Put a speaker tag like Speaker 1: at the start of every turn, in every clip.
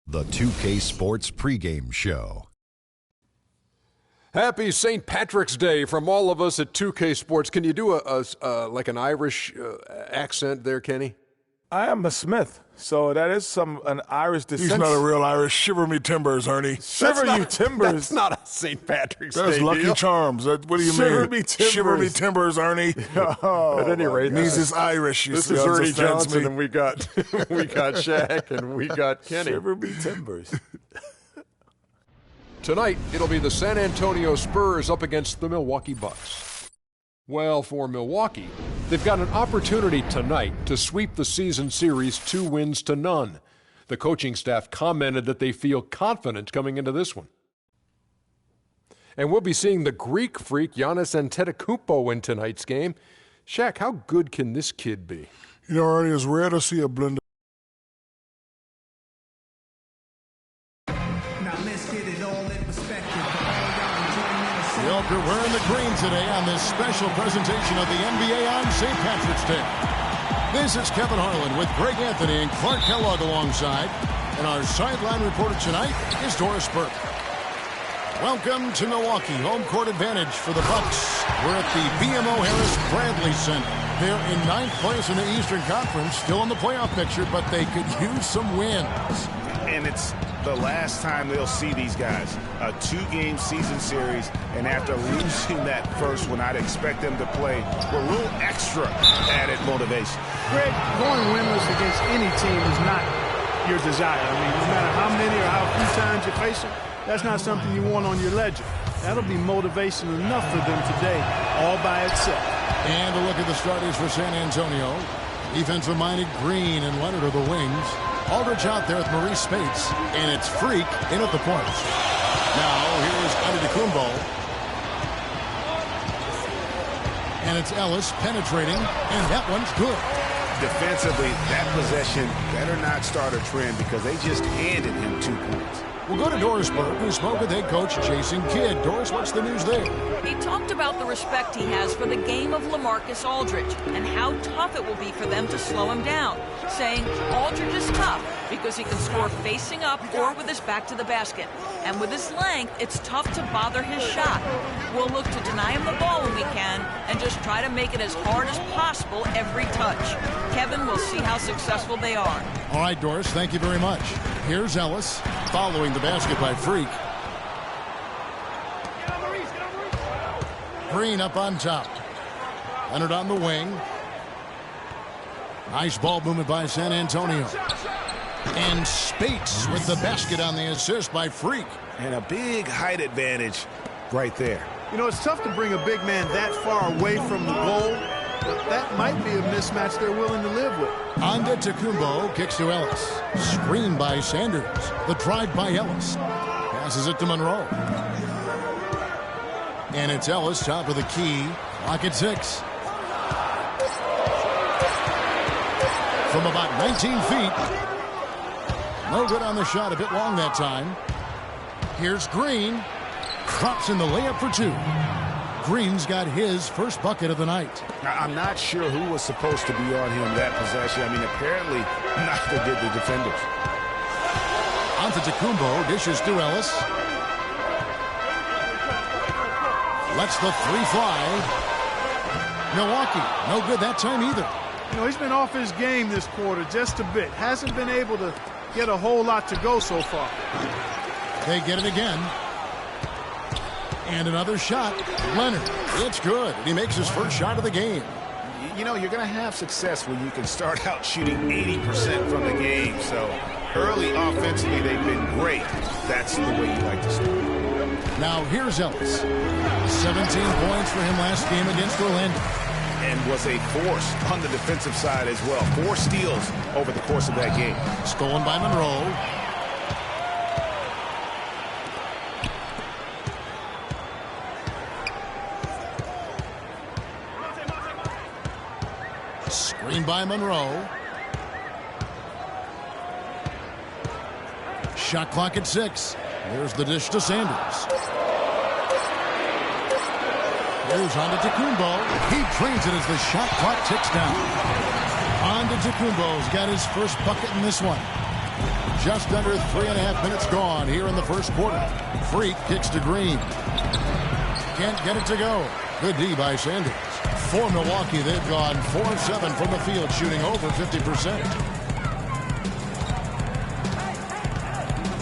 Speaker 1: The 2K Sports pregame show.
Speaker 2: Happy St. Patrick's Day from all of us at 2K Sports. Can you do like an Irish accent there, Kenny?
Speaker 3: I am a Smith, so that is an Irish descent.
Speaker 4: He's not a real Irish. Shiver me timbers, Ernie.
Speaker 3: Shiver you timbers.
Speaker 2: That's not a St. Patrick's Day
Speaker 4: That's Lucky
Speaker 2: deal.
Speaker 4: Charms. What do you
Speaker 3: Shiver
Speaker 4: mean?
Speaker 3: me timbers.
Speaker 4: Shiver me timbers, Ernie.
Speaker 3: Oh,
Speaker 2: At any rate,
Speaker 4: Means it's Irish.
Speaker 2: this is Ernie Johnson, and we got Shaq, and we got Kenny.
Speaker 3: Shiver me timbers.
Speaker 2: Tonight, it'll be the San Antonio Spurs up against the Milwaukee Bucks. Well, for Milwaukee, they've got an opportunity tonight to sweep the season series 2-0. The coaching staff commented that they feel confident coming into this one. And we'll be seeing the Greek freak Giannis Antetokounmpo in tonight's game. Shaq, how good can this kid be?
Speaker 4: You know, Ernie, it's rare to see a blender.
Speaker 5: The Elk are wearing the green today on this special presentation of the NBA on St. Patrick's Day. This is Kevin Harlan with Greg Anthony and Clark Kellogg alongside. And our sideline reporter tonight is Doris Burke. Welcome to Milwaukee. Home court advantage for the Bucks. We're at the BMO Harris Bradley Center. They're in 9th place in the Eastern Conference, still in the playoff picture, but they could use some wins.
Speaker 6: And it's the last time they'll see these guys. A 2-game season series, and after losing that first one, I'd expect them to play with a little extra added motivation.
Speaker 7: Greg, going winless against any team is not your desire. I mean, no matter how many or how few times you face them, that's not something you want on your ledger. That'll be motivation enough for them today, all by itself.
Speaker 5: And a look at the starters for San Antonio. Defensive-minded Green and Leonard are the wings. Aldridge out there with Maurice Spates, and it's Freak in at the points. Now here's Antetokounmpo, and it's Ellis penetrating, and that one's good.
Speaker 6: Defensively, that possession better not start a trend because they just handed him 2 points.
Speaker 5: We'll go to Doris Burke, who spoke with head coach Jason Kidd. Doris, what's the news there?
Speaker 8: He talked about the respect he has for the game of LaMarcus Aldridge and how tough it will be for them to slow him down, saying Aldridge is tough because he can score facing up or with his back to the basket. And with his length, it's tough to bother his shot. We'll look to deny him the ball when we can and just try to make it as hard as possible every touch. Kevin will see how successful they are.
Speaker 5: All right, Doris, thank you very much. Here's Ellis following the basket by Freak. Green up on top. Leonard on the wing. Nice ball movement by San Antonio. And Spates with the basket on the assist by Freak.
Speaker 6: And a big height advantage right there.
Speaker 7: You know, it's tough to bring a big man that far away from the goal, but that might be a mismatch they're willing to live with.
Speaker 5: Antetokounmpo kicks to Ellis. Screen by Sanders. The drive by Ellis. Passes it to Monroe. And it's Ellis, top of the key. Clock at 6. From about 19 feet. No good on the shot. A bit long that time. Here's Green. Drops in the layup for 2. Green's got his first bucket of the night.
Speaker 6: I'm not sure who was supposed to be on him that possession. I mean, apparently neither did the defenders.
Speaker 5: Antetokounmpo dishes to Ellis. Lets the 3 fly. Milwaukee, no good that time either.
Speaker 7: You know, he's been off his game this quarter just a bit. Hasn't been able to get a whole lot to go so far.
Speaker 5: They get it again. And another shot. Leonard, it's good. He makes his first shot of the game.
Speaker 6: You know, you're going to have success when you can start out shooting 80% from the game. So early offensively, they've been great. That's the way you like to start.
Speaker 5: Now here's Ellis. 17 points for him last game against Orlando.
Speaker 6: And was a force on the defensive side as well. 4 steals over the course of that game.
Speaker 5: Stolen by Monroe. Screen by Monroe. Shot clock at 6. There's the dish to Sanders. There's Antetokounmpo. He drains it as the shot clock ticks down. Antetokounmpo's got his first bucket in this one. Just under 3.5 minutes gone here in the first quarter. Freak kicks to Green. Can't get it to go. Good D by Sanders. For Milwaukee, they've gone 4 of 7 from the field, shooting over 50%.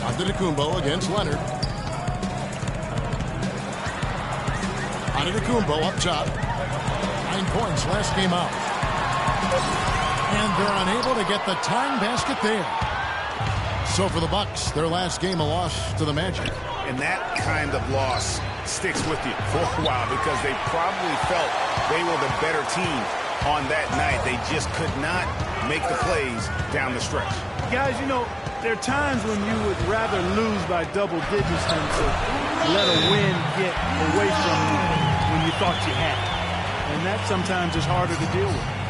Speaker 5: Antetokounmpo against Leonard. Antetokounmpo up top. 9 points last game out. And they're unable to get the tying basket there. So for the Bucks, their last game a loss to the Magic.
Speaker 6: And that kind of loss sticks with you for a while because they probably felt they were the better team on that night. They just could not make the plays down the stretch. Guys,
Speaker 7: you know, there are times when you would rather lose by double digits than to let a win get away from you when you thought you had it. And that sometimes is harder to deal with.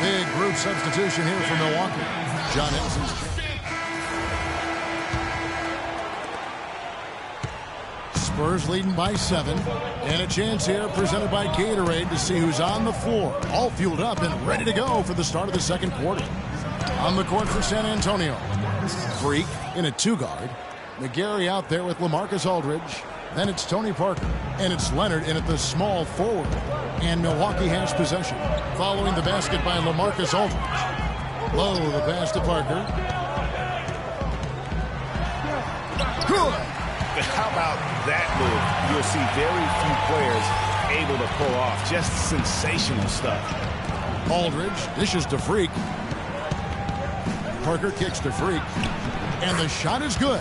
Speaker 5: Big group substitution here for Milwaukee. John Ensign's Spurs leading by 7. And a chance here presented by Gatorade to see who's on the floor. All fueled up and ready to go for the start of the second quarter. On the court for San Antonio. Freak in a 2-guard. McGarry out there with LaMarcus Aldridge. Then it's Tony Parker. And it's Leonard in at the small forward. And Milwaukee has possession. Following the basket by LaMarcus Aldridge. Low the pass to Parker. Good.
Speaker 6: How about that move? You'll see very few players able to pull off. Just sensational stuff.
Speaker 5: Aldridge dishes to Freak. Parker kicks to Freak. And the shot is good.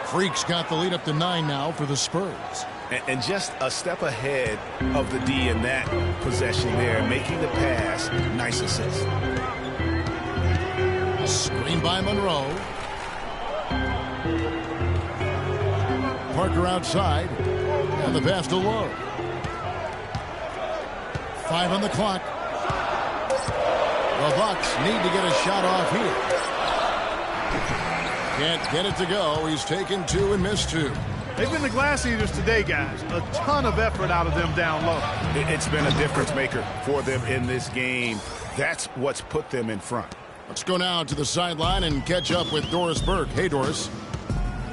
Speaker 5: Freak's got the lead up to 9 now for the Spurs.
Speaker 6: And just a step ahead of the D in that possession there, making the pass. Nice assist.
Speaker 5: Screen by Monroe. Parker outside. And the pass to Lowe. 5 on the clock. The Bucks need to get a shot off here. Can't get it to go. He's taken 2 and missed 2.
Speaker 7: They've been the glass eaters today, guys. A ton of effort out of them down low.
Speaker 6: It's been a difference maker for them in this game. That's what's put them in front.
Speaker 5: Let's go now to the sideline and catch up with Doris Burke. Hey, Doris.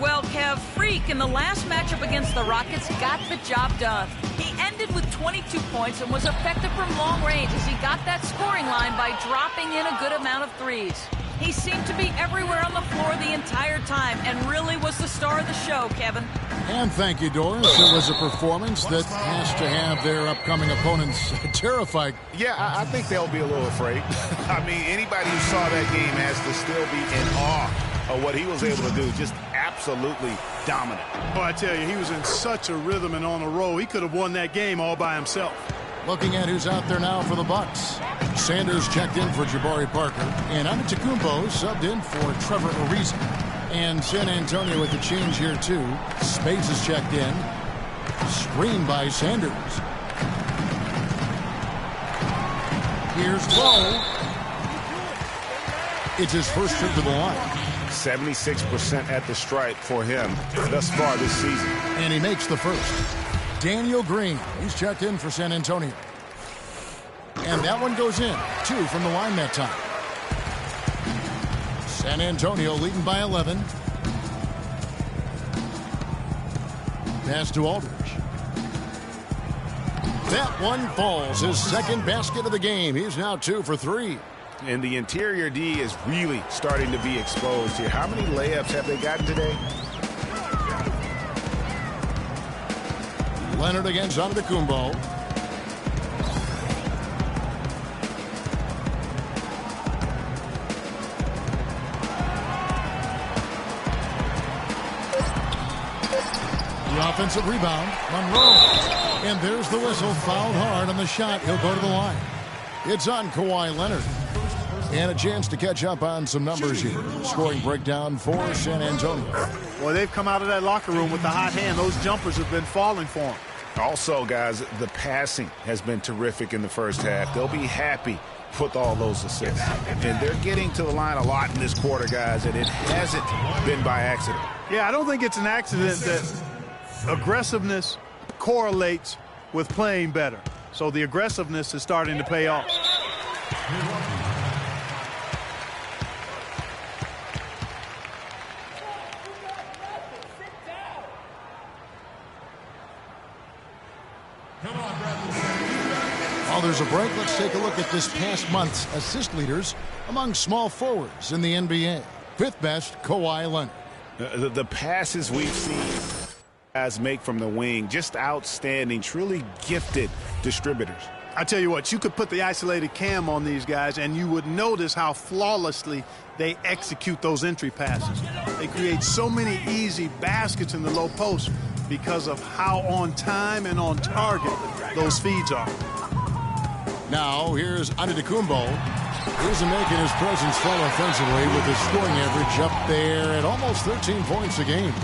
Speaker 8: Well, Kev, Freak in the last matchup against the Rockets got the job done. He ended with 22 points and was effective from long range as he got that scoring line by dropping in a good amount of threes. He seemed to be everywhere on the floor the entire time and really was the star of the show, Kevin.
Speaker 5: And thank you, Doris. It was a performance that has to have their upcoming opponents terrified.
Speaker 6: Yeah, I think they'll be a little afraid. I mean, anybody who saw that game has to still be in awe of what he was able to do. Just absolutely dominant.
Speaker 7: Oh, I tell you, he was in such a rhythm and on a roll. He could have won that game all by himself.
Speaker 5: Looking at who's out there now for the Bucks. Sanders checked in for Jabari Parker. And Antetokounmpo subbed in for Trevor Ariza. And San Antonio with the change here, too. Spades is checked in. Screen by Sanders. Here's Lowe. It's his first trip to the line.
Speaker 6: 76% at the stripe for him thus far this season.
Speaker 5: And he makes the first. Daniel Green, he's checked in for San Antonio. And that one goes in. 2 from the line that time. San Antonio leading by 11. Pass to Aldridge. That one falls. His second basket of the game. He's now 2 for 3.
Speaker 6: And the interior D is really starting to be exposed here. How many layups have they gotten today?
Speaker 5: Leonard against Antetokounmpo. The offensive rebound. Monroe. And there's the whistle. Fouled hard on the shot. He'll go to the line. It's on Kawhi Leonard. And a chance to catch up on some numbers here. Scoring breakdown for San Antonio.
Speaker 7: Boy, they've come out of that locker room with the hot hand. Those jumpers have been falling for them.
Speaker 6: Also, guys, the passing has been terrific in the first half. They'll be happy with all those assists. And they're getting to the line a lot in this quarter, guys, and it hasn't been by accident.
Speaker 7: Yeah, I don't think it's an accident that aggressiveness correlates with playing better. So the aggressiveness is starting to pay off.
Speaker 5: While there's a break, let's take a look at this past month's assist leaders among small forwards in the NBA. Fifth best, Kawhi Leonard.
Speaker 6: The passes we've seen guys make from the wing, just outstanding, truly gifted distributors.
Speaker 7: I tell you what, you could put the isolated cam on these guys and you would notice how flawlessly they execute those entry passes. They create so many easy baskets in the low post because of how on time and on target those feeds are.
Speaker 5: Now, here's Antetokounmpo. He's making his presence felt offensively with his scoring average up there at almost 13 points a game.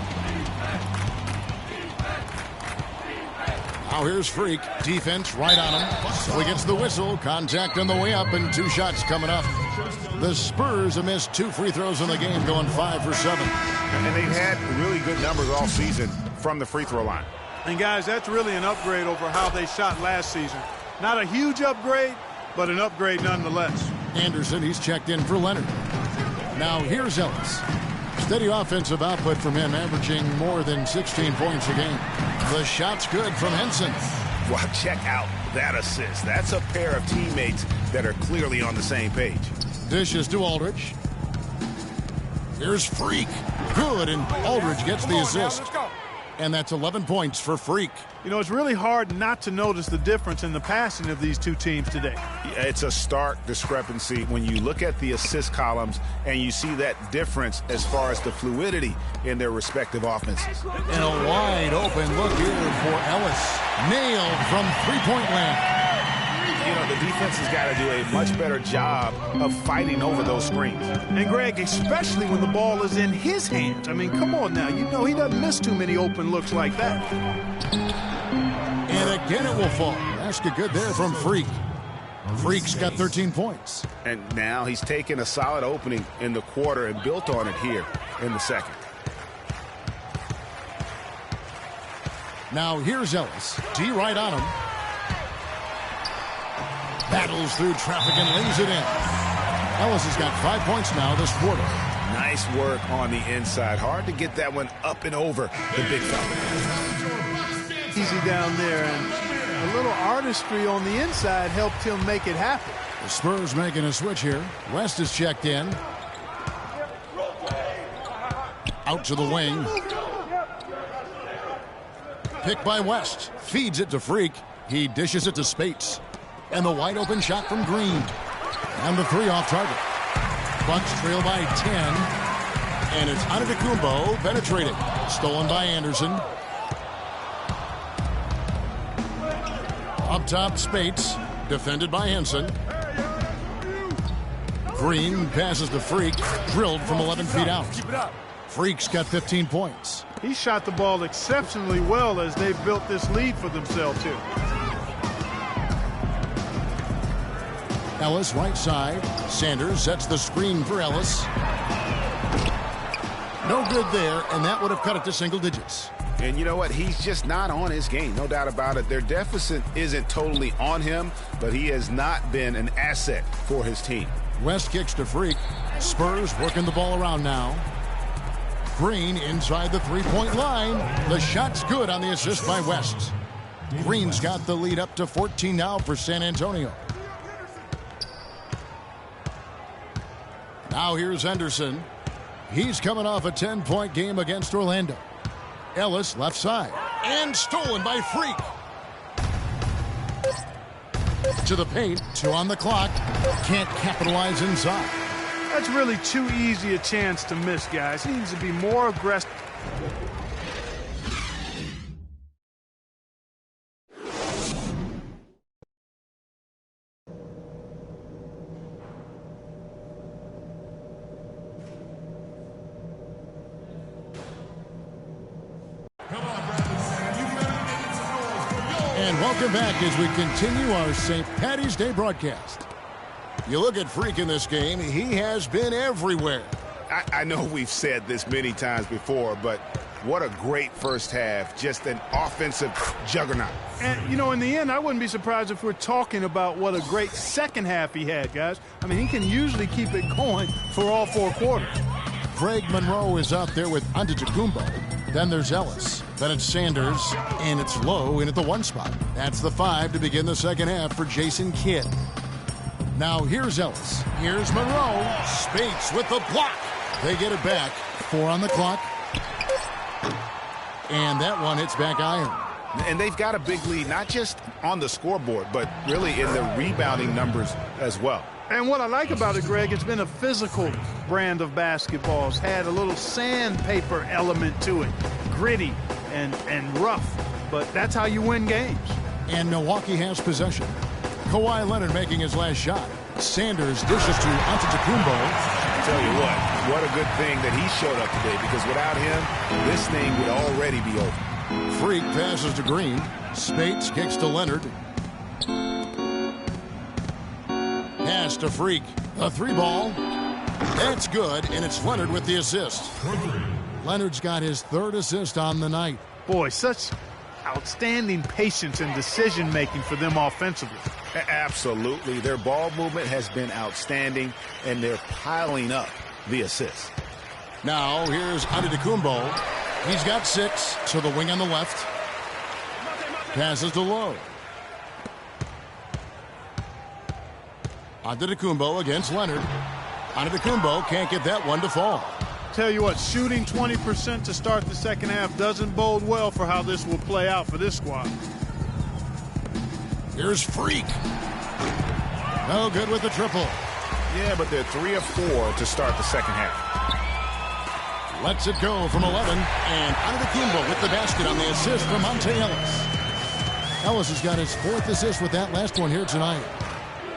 Speaker 5: Now here's Freak. Defense right on him. So he gets the whistle. Contact on the way up and 2 shots coming up. The Spurs have missed 2 free throws in the game, going 5 for 7.
Speaker 6: And they've had really good numbers all season from the free throw line.
Speaker 7: And guys, that's really an upgrade over how they shot last season. Not a huge upgrade, but an upgrade nonetheless.
Speaker 5: Anderson, he's checked in for Leonard. Now here's Ellis. Steady offensive output from him, averaging more than 16 points a game. The shot's good from Henson.
Speaker 6: Wow, check out that assist. That's a pair of teammates that are clearly on the same page.
Speaker 5: Dishes to Aldridge. Here's Freak. Good, and Aldridge gets the assist. And that's 11 points for Freak.
Speaker 7: You know, it's really hard not to notice the difference in the passing of these two teams today.
Speaker 6: It's a stark discrepancy when you look at the assist columns and you see that difference as far as the fluidity in their respective offenses.
Speaker 5: And a wide open look here for Ellis. Nailed from three-point land.
Speaker 6: You know, the defense has got to do a much better job of fighting over those screens.
Speaker 7: And, Greg, especially when the ball is in his hands. I mean, come on now. You know he doesn't miss too many open looks like that.
Speaker 5: And again it will fall. Basket good there from Freak. Freak's got 13 points.
Speaker 6: And now he's taken a solid opening in the quarter and built on it here in the second.
Speaker 5: Now here's Ellis. D right on him. Battles through traffic and lays it in. Ellis has got 5 points now this quarter.
Speaker 6: Nice work on the inside. Hard to get that one up and over the big fella.
Speaker 7: Easy down there, and a little artistry on the inside helped him make it happen.
Speaker 5: The Spurs making a switch here. West is checked in. Out to the wing. Picked by West. Feeds it to Freak. He dishes it to Spates. And the wide open shot from Green. And the 3 off target. Bucks trail by 10. And it's Antetokounmpo penetrating. Stolen by Anderson. Up top, Spates. Defended by Henson. Green passes to Freak. Drilled from 11 feet out. Freak's got 15 points.
Speaker 7: He shot the ball exceptionally well as they've built this lead for themselves here.
Speaker 5: Ellis right side. Sanders sets the screen for Ellis. No good there, and that would have cut it to single digits.
Speaker 6: And you know what? He's just not on his game. No doubt about it. Their deficit isn't totally on him, but he has not been an asset for his team.
Speaker 5: West kicks to Freak. Spurs working the ball around now. Green inside the three-point line. The shot's good on the assist by West. Green's got the lead up to 14 now for San Antonio. Now here's Henderson. He's coming off a 10-point game against Orlando. Ellis left side. And stolen by Freak. To the paint. 2 on the clock. Can't capitalize inside.
Speaker 7: That's really too easy a chance to miss, guys. He needs to be more aggressive.
Speaker 5: And welcome back as we continue our St. Paddy's Day broadcast. You look at Freak in this game, he has been everywhere.
Speaker 6: I know we've said this many times before, but What a great first half. Just an offensive juggernaut.
Speaker 7: And, you know, in the end, I wouldn't be surprised if we're talking about what a great second half he had, guys. I mean, he can usually keep it going for all 4 quarters.
Speaker 5: Greg Monroe is out there with Antetokounmpo. Then there's Ellis. Then it's Sanders, and it's Lowe in at the 1 spot. That's the 5 to begin the second half for Jason Kidd. Now here's Ellis. Here's Monroe. Spates with the block. They get it back. 4 on the clock. And that one hits back iron.
Speaker 6: And they've got a big lead, not just on the scoreboard, but really in the rebounding numbers as well.
Speaker 7: And what I like about it, Greg, it's been a physical brand of basketball. It's had a little sandpaper element to it. Gritty and rough. But that's how you win games.
Speaker 5: And Milwaukee has possession. Kawhi Leonard making his last shot. Sanders dishes to Antetokounmpo.
Speaker 6: I tell you what a good thing that he showed up today, because without him, this thing would already be over.
Speaker 5: Freak passes to Green. Spates kicks to Leonard. Pass to Freak. A 3-ball. That's good, and it's Leonard with the assist. Leonard's got his 3rd assist on the night.
Speaker 7: Boy, such outstanding patience and decision-making for them offensively.
Speaker 6: Absolutely. Their ball movement has been outstanding, and they're piling up the assists.
Speaker 5: Now, here's Antetokounmpo. He's got 6 to the wing on the left. Passes to Lowe. Antetokounmpo against Leonard. Antetokounmpo can't get that one to fall.
Speaker 7: Tell you what, shooting 20% to start the second half doesn't bode well for how this will play out for this squad.
Speaker 5: Here's Freak. No good with the triple.
Speaker 6: Yeah, but they're 3 of 4 to start the second half.
Speaker 5: Lets it go from 11. And Antetokounmpo with the basket on the assist from Monte Ellis. Ellis has got his 4th assist with that last one here tonight.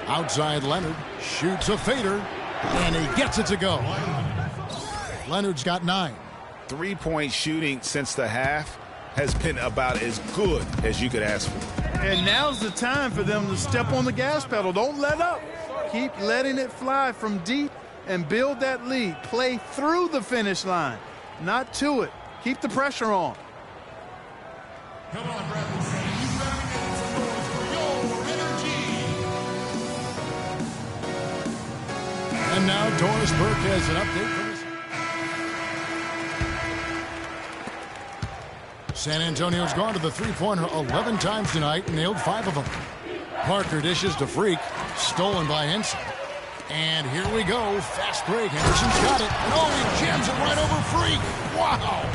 Speaker 5: Outside Leonard. Shoots a fader. And he gets it to go. Leonard's got 9.
Speaker 6: 3-point shooting since the half has been about as good as you could ask for.
Speaker 7: And now's the time for them to step on the gas pedal. Don't let up. Keep letting it fly from deep and build that lead. Play through the finish line, not to it. Keep the pressure on.
Speaker 5: Come on, Bradley. You better make some noise for your energy. And now Doris Burke has an update for us. San Antonio's gone to the 3-pointer 11 times tonight and nailed 5 of them. Parker dishes to Freak. Stolen by Henson. And here we go. Fast break. Henderson's got it. And he jams it right over Freak. Wow.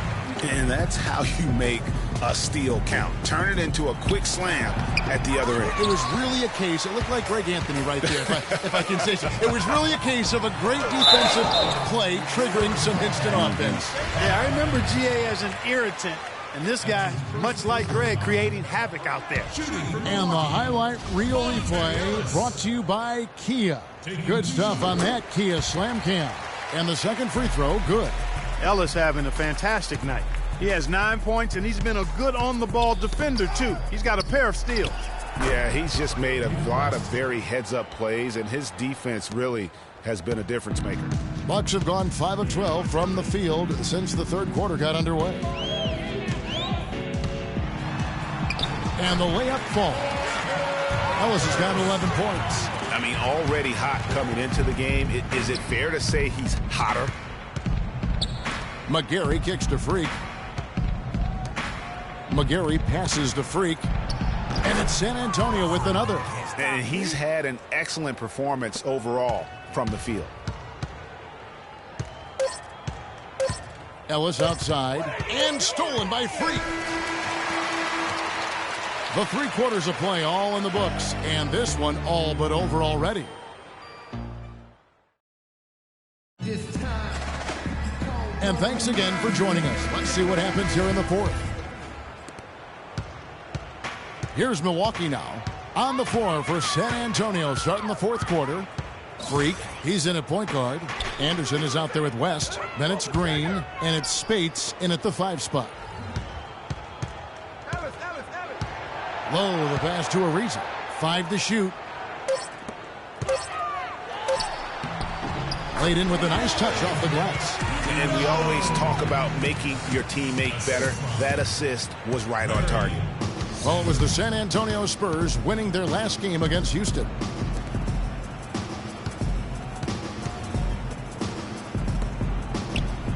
Speaker 6: And that's how you make a steal count. Turn it into a quick slam at the other end.
Speaker 5: It was really a case. It looked like Greg Anthony right there, if I can say so. It was really a case of a great defensive play triggering some instant offense.
Speaker 7: Yeah, I remember GA as an irritant. And this guy, much like Greg, creating havoc out there.
Speaker 5: And the highlight reel replay brought to you by Kia. Good stuff on that Kia Slam Cam. And the second free throw, good.
Speaker 7: Ellis having a fantastic night. He has 9 points, and he's been a good on-the-ball defender, too. He's got a pair of steals.
Speaker 6: Yeah, he's just made a lot of very heads-up plays, and his defense really has been a difference maker.
Speaker 5: Bucks have gone 5 of 12 from the field since the 3rd quarter got underway. And the layup falls. Ellis has got 11 points.
Speaker 6: I mean, already hot coming into the game. Is it fair to say he's hotter?
Speaker 5: McGarry kicks to Freak. McGarry passes to Freak. And it's San Antonio with another.
Speaker 6: And he's had an excellent performance overall from the field.
Speaker 5: Ellis outside. And stolen by Freak. The 3 quarters of play all in the books, and this one all but over already. And thanks again for joining us. Let's see what happens here in the 4th. Here's Milwaukee now. On the floor for San Antonio starting the 4th quarter. Freak, he's in at point guard. Anderson is out there with West. Then it's Green, and it's Spates in at the 5 spot. Low, the pass to Ariza. 5 to shoot. Laid in with a nice touch off the glass.
Speaker 6: And we always talk about making your teammate better. That assist was right on target.
Speaker 5: Well, it was the San Antonio Spurs winning their last game against Houston.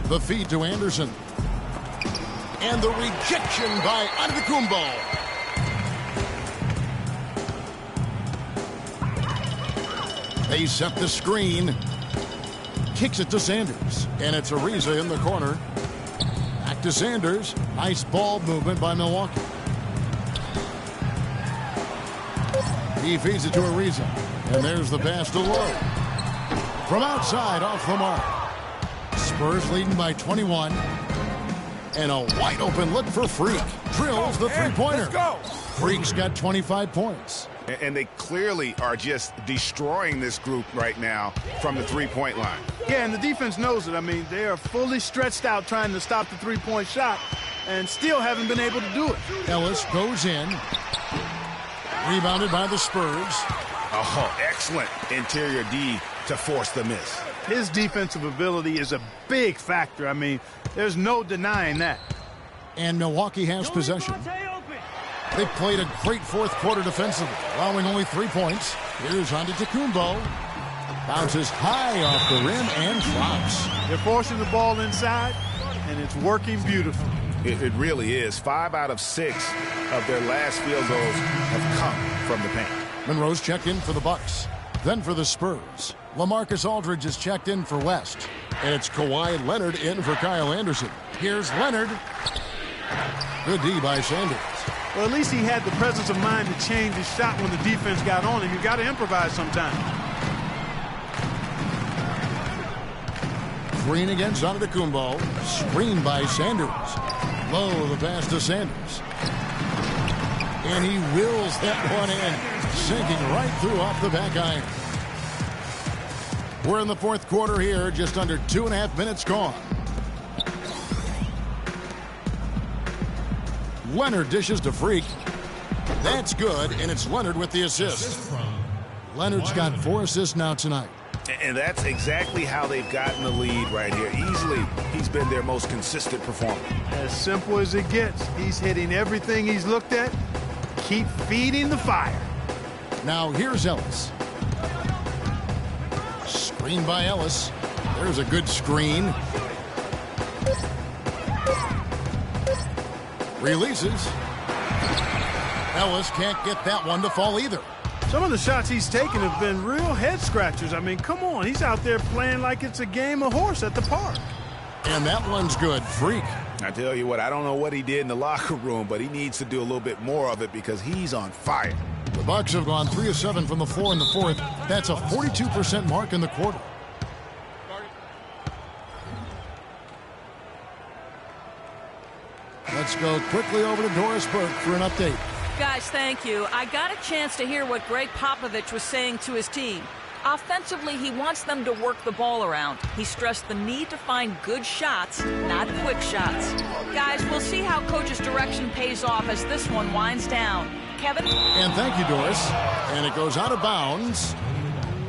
Speaker 5: The feed to Anderson. And the rejection by Antetokounmpo. They set the screen. Kicks it to Sanders. And it's Ariza in the corner. Back to Sanders. Nice ball movement by Milwaukee. He feeds it to Ariza. And there's the pass to Lowe. From outside, off the mark. Spurs leading by 21. And a wide open look for Freak. Drills the three-pointer. Freak's got 25 points.
Speaker 6: And they clearly are just destroying this group right now from the three-point line.
Speaker 7: Yeah, and the defense knows it. I mean, they are fully stretched out trying to stop the three-point shot and still haven't been able to do it.
Speaker 5: Ellis goes in. Rebounded by the Spurs.
Speaker 6: Oh, excellent interior D to force the miss.
Speaker 7: His defensive ability is a big factor. I mean, there's no denying that.
Speaker 5: And Milwaukee has possession. They played a great fourth quarter defensively, allowing only 3 points. Here's Antetokounmpo. Bounces high off the rim and drops.
Speaker 7: They're forcing the ball inside, and it's working beautifully.
Speaker 6: It really is. 5 out of 6 of their last field goals have come from the paint.
Speaker 5: Monroe's checked in for the Bucks. Then for the Spurs, LaMarcus Aldridge is checked in for West. And it's Kawhi Leonard in for Kyle Anderson. Here's Leonard. Good D by Sanders.
Speaker 7: Well, at least he had the presence of mind to change his shot when the defense got on him. You got to improvise sometimes.
Speaker 5: Green against Antetokounmpo. Screen by Sanders. Low the pass to Sanders. And he wills that one in. Sinking right through off the back iron. We're in the fourth quarter here. Just under 2.5 minutes gone. Leonard dishes to Freak. That's good, and it's Leonard with the assist. Leonard's got 4 assists now tonight.
Speaker 6: And that's exactly how they've gotten the lead right here. Easily, he's been their most consistent performer.
Speaker 7: As simple as it gets. He's hitting everything he's looked at. Keep feeding the fire.
Speaker 5: Now here's Ellis. Screen by Ellis. There's a good screen. Releases. Ellis can't get that one to fall either.
Speaker 7: Some of the shots he's taken have been real head scratchers. I mean, come on. He's out there playing like it's a game of horse at the park.
Speaker 5: And that one's good. Freak.
Speaker 6: I tell you what, I don't know what he did in the locker room, but he needs to do a little bit more of it because he's on fire.
Speaker 5: The Bucks have gone 3 of 7 from the floor in the fourth. That's a 42% mark in the quarter. Let's go quickly over to Doris Burke for an update.
Speaker 8: Guys, thank you. I got a chance to hear what Greg Popovich was saying to his team. Offensively, he wants them to work the ball around. He stressed the need to find good shots, not quick shots. Guys, we'll see how Coach's direction pays off as this one winds down. Kevin?
Speaker 5: And thank you, Doris. And it goes out of bounds.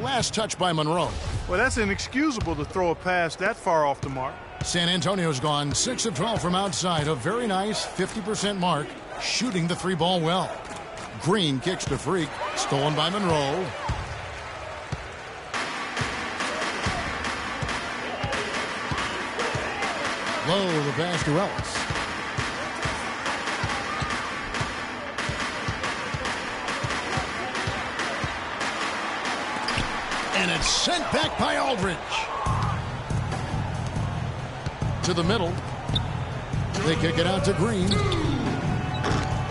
Speaker 5: Last touch by Monroe.
Speaker 7: Well, that's inexcusable to throw a pass that far off the mark.
Speaker 5: San Antonio's gone 6 of 12 from outside. A very nice 50% mark. Shooting the 3-ball well. Green kicks to Freak. Stolen by Monroe. Low the pass to Ellis. And it's sent back by Aldridge. To the middle. They kick it out to Green.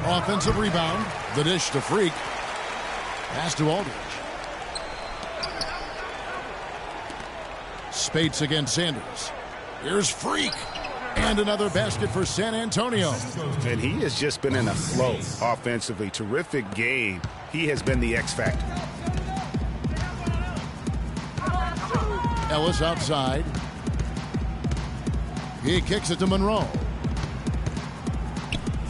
Speaker 5: Offensive rebound. The dish to Freak. Pass to Aldridge. Spates against Sanders. Here's Freak. And another basket for San Antonio.
Speaker 6: And he has just been in a flow offensively. Terrific game. He has been the X factor.
Speaker 5: Ellis outside. He kicks it to Monroe.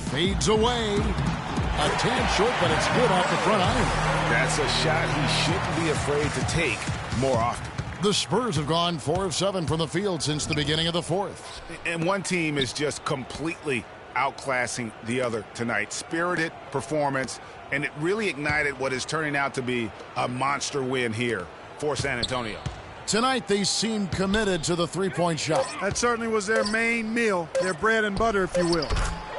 Speaker 5: Fades away. A tad short, but it's good off the front iron.
Speaker 6: That's a shot he shouldn't be afraid to take more often.
Speaker 5: The Spurs have gone 4 of 7 from the field since the beginning of the fourth.
Speaker 6: And one team is just completely outclassing the other tonight. Spirited performance, and it really ignited what is turning out to be a monster win here for San Antonio.
Speaker 5: Tonight, they seem committed to the three-point shot.
Speaker 7: That certainly was their main meal, their bread and butter, if you will.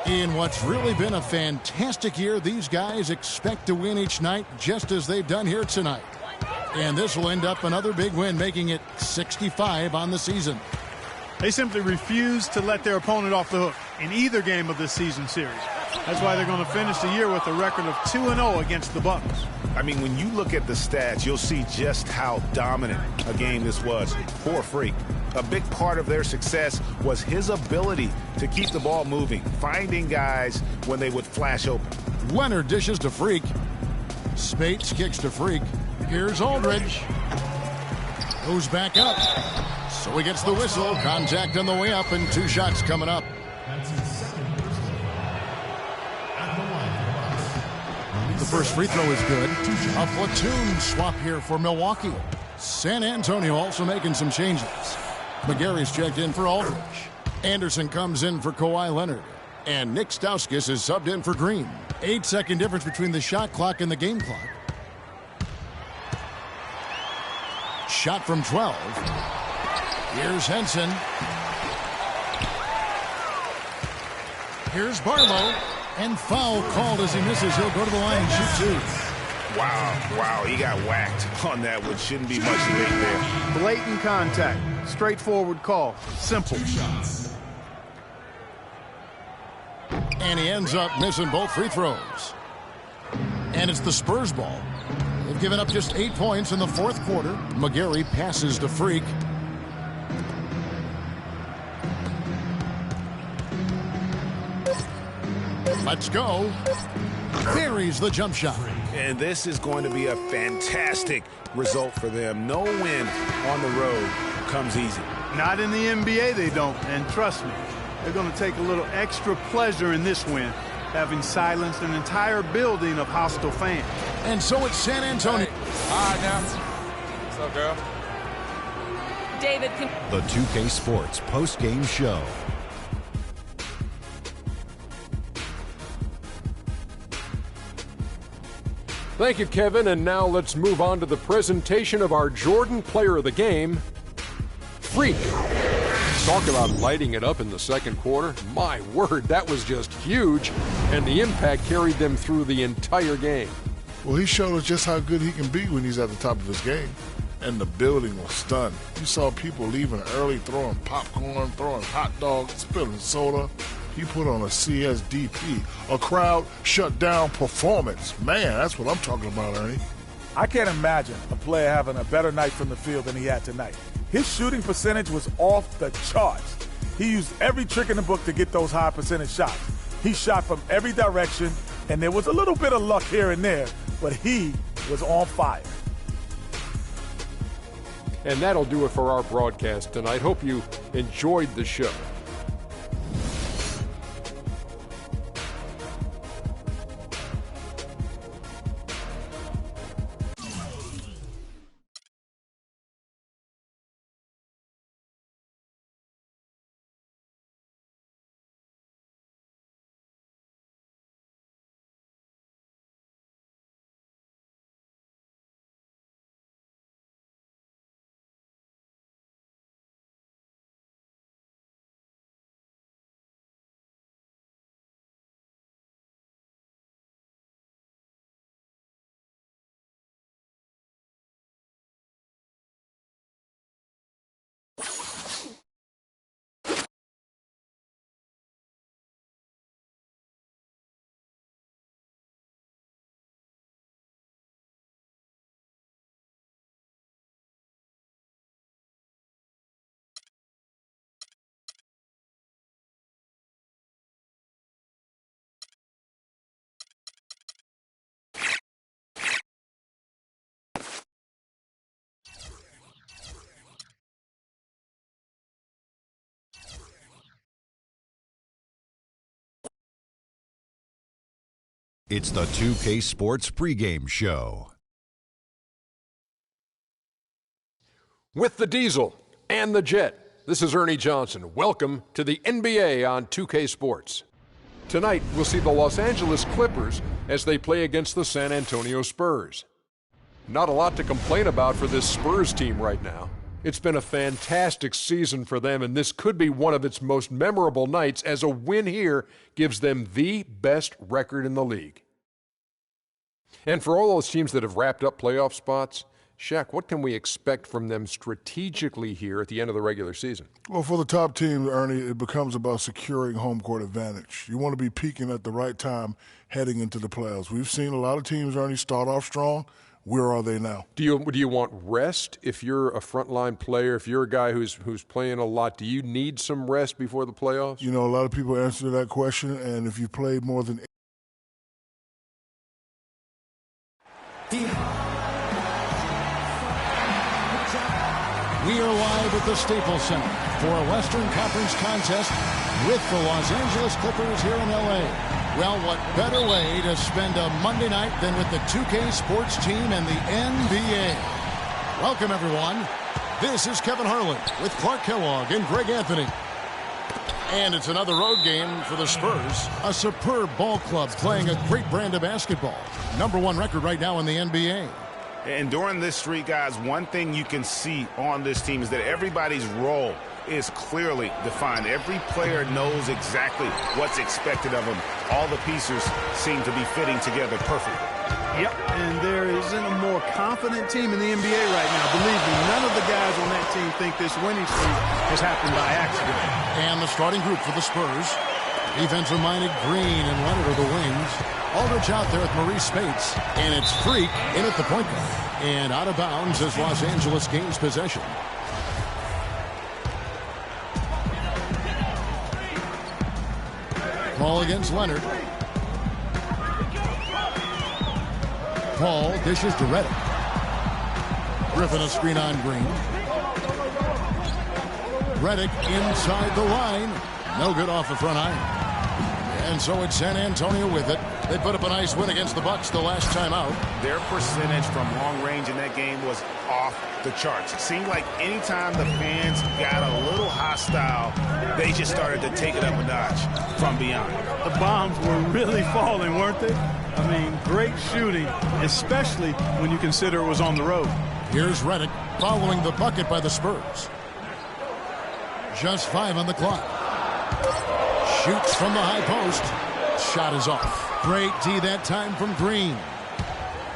Speaker 5: In what's really been a fantastic year, these guys expect to win each night just as they've done here tonight. And this will end up another big win, making it 65 on the season.
Speaker 7: They simply refuse to let their opponent off the hook in either game of this season series. That's why they're going to finish the year with a record of 2-0 against the Bucks.
Speaker 6: I mean, when you look at the stats, you'll see just how dominant a game this was for Freak. A big part of their success was his ability to keep the ball moving, finding guys when they would flash open.
Speaker 5: Leonard dishes to Freak. Spates kicks to Freak. Here's Aldridge. Goes back up. So he gets the whistle. Contact on the way up, and 2 shots coming up. The first free throw is good. A platoon swap here for Milwaukee. San Antonio also making some changes. McGarry's checked in for Aldridge. Anderson comes in for Kawhi Leonard. And Nick Stauskas is subbed in for Green. 8-second difference between the shot clock and the game clock. Shot from 12. Here's Henson. Here's Barlow. And foul called as he misses. He'll go to the line and shoot 2.
Speaker 6: Wow, he got whacked on that, which shouldn't be much debate there.
Speaker 7: Blatant contact. Straightforward call. Simple.
Speaker 5: And he ends up missing both free throws. And it's the Spurs ball. They've given up just 8 points in the fourth quarter. McGarry passes to Freak. Let's go. Buries the jump shot.
Speaker 6: And this is going to be a fantastic result for them. No win on the road comes easy.
Speaker 7: Not in the NBA, they don't. And trust me, they're going to take a little extra pleasure in this win, having silenced an entire building of hostile fans.
Speaker 5: And so it's San Antonio.
Speaker 9: All right, now. What's up, girl?
Speaker 8: David.
Speaker 1: The 2K Sports post-game show.
Speaker 2: Thank you, Kevin. And now let's move on to the presentation of our Jordan Player of the Game, Freak. Talk about lighting it up in the second quarter. My word, that was just huge. And the impact carried them through the entire game.
Speaker 4: Well, he showed us just how good he can be when he's at the top of his game. And the building was stunned. You saw people leaving early, throwing popcorn, throwing hot dogs, spilling soda. He put on a CSDP, a crowd shut down performance. Man, that's what I'm talking about, Ernie.
Speaker 3: I can't imagine a player having a better night from the field than he had tonight. His shooting percentage was off the charts. He used every trick in the book to get those high percentage shots. He shot from every direction, and there was a little bit of luck here and there, but he was on fire.
Speaker 2: And that'll do it for our broadcast tonight. Hope you enjoyed the show.
Speaker 1: It's the 2K Sports pregame show.
Speaker 2: With the diesel and the jet, this is Ernie Johnson. Welcome to the NBA on 2K Sports. Tonight, we'll see the Los Angeles Clippers as they play against the San Antonio Spurs. Not a lot to complain about for this Spurs team right now. It's been a fantastic season for them, and this could be one of its most memorable nights, as a win here gives them the best record in the league. And for all those teams that have wrapped up playoff spots, Shaq, what can we expect from them strategically here at the end of the regular season?
Speaker 4: Well, for the top team, Ernie, it becomes about securing home court advantage. You want to be peaking at the right time heading into the playoffs. We've seen a lot of teams, Ernie, start off strong. Where are they now?
Speaker 2: Do you want rest if you're a frontline player, if you're a guy who's playing a lot? Do you need some rest before the playoffs?
Speaker 4: You know, a lot of people answer that question, and if you played more than
Speaker 5: We are live at the Staples Center for a Western Conference contest with the Los Angeles Clippers here in L.A. Well, what better way to spend a Monday night than with the 2K Sports team and the NBA? Welcome, everyone. This is Kevin Harlan with Clark Kellogg and Greg Anthony. And it's another road game for the Spurs. A superb ball club playing a great brand of basketball. #1 record right now in the NBA.
Speaker 6: And during this streak, guys, one thing you can see on this team is that everybody's role is clearly defined. Every player knows exactly what's expected of them. All the pieces seem to be fitting together perfectly.
Speaker 7: Yep, and there isn't a more confident team in the NBA right now. Believe me, none of the guys on that team think this winning streak has happened by accident.
Speaker 5: And the starting group for the Spurs. Defensive-minded Green and Leonard are the wings. Aldridge out there with Maurice Spates. And it's Freak in at the point guard. And out of bounds as Los Angeles gains possession. Paul against Leonard. Paul dishes to Redick. Griffin a screen on Green. Redick inside the line. No good off the front iron. And so it's San Antonio with it. They put up a nice win against the Bucks the last time out.
Speaker 6: Their percentage from long range in that game was off the charts. It seemed like anytime the fans got a little hostile, they just started to take it up a notch from beyond.
Speaker 7: The bombs were really falling, weren't they? I mean, great shooting, especially when you consider it was on the road.
Speaker 5: Here's Redick following the bucket by the Spurs. Just 5 on the clock. Shoots from the high post. Shot is off. Great D that time from Green.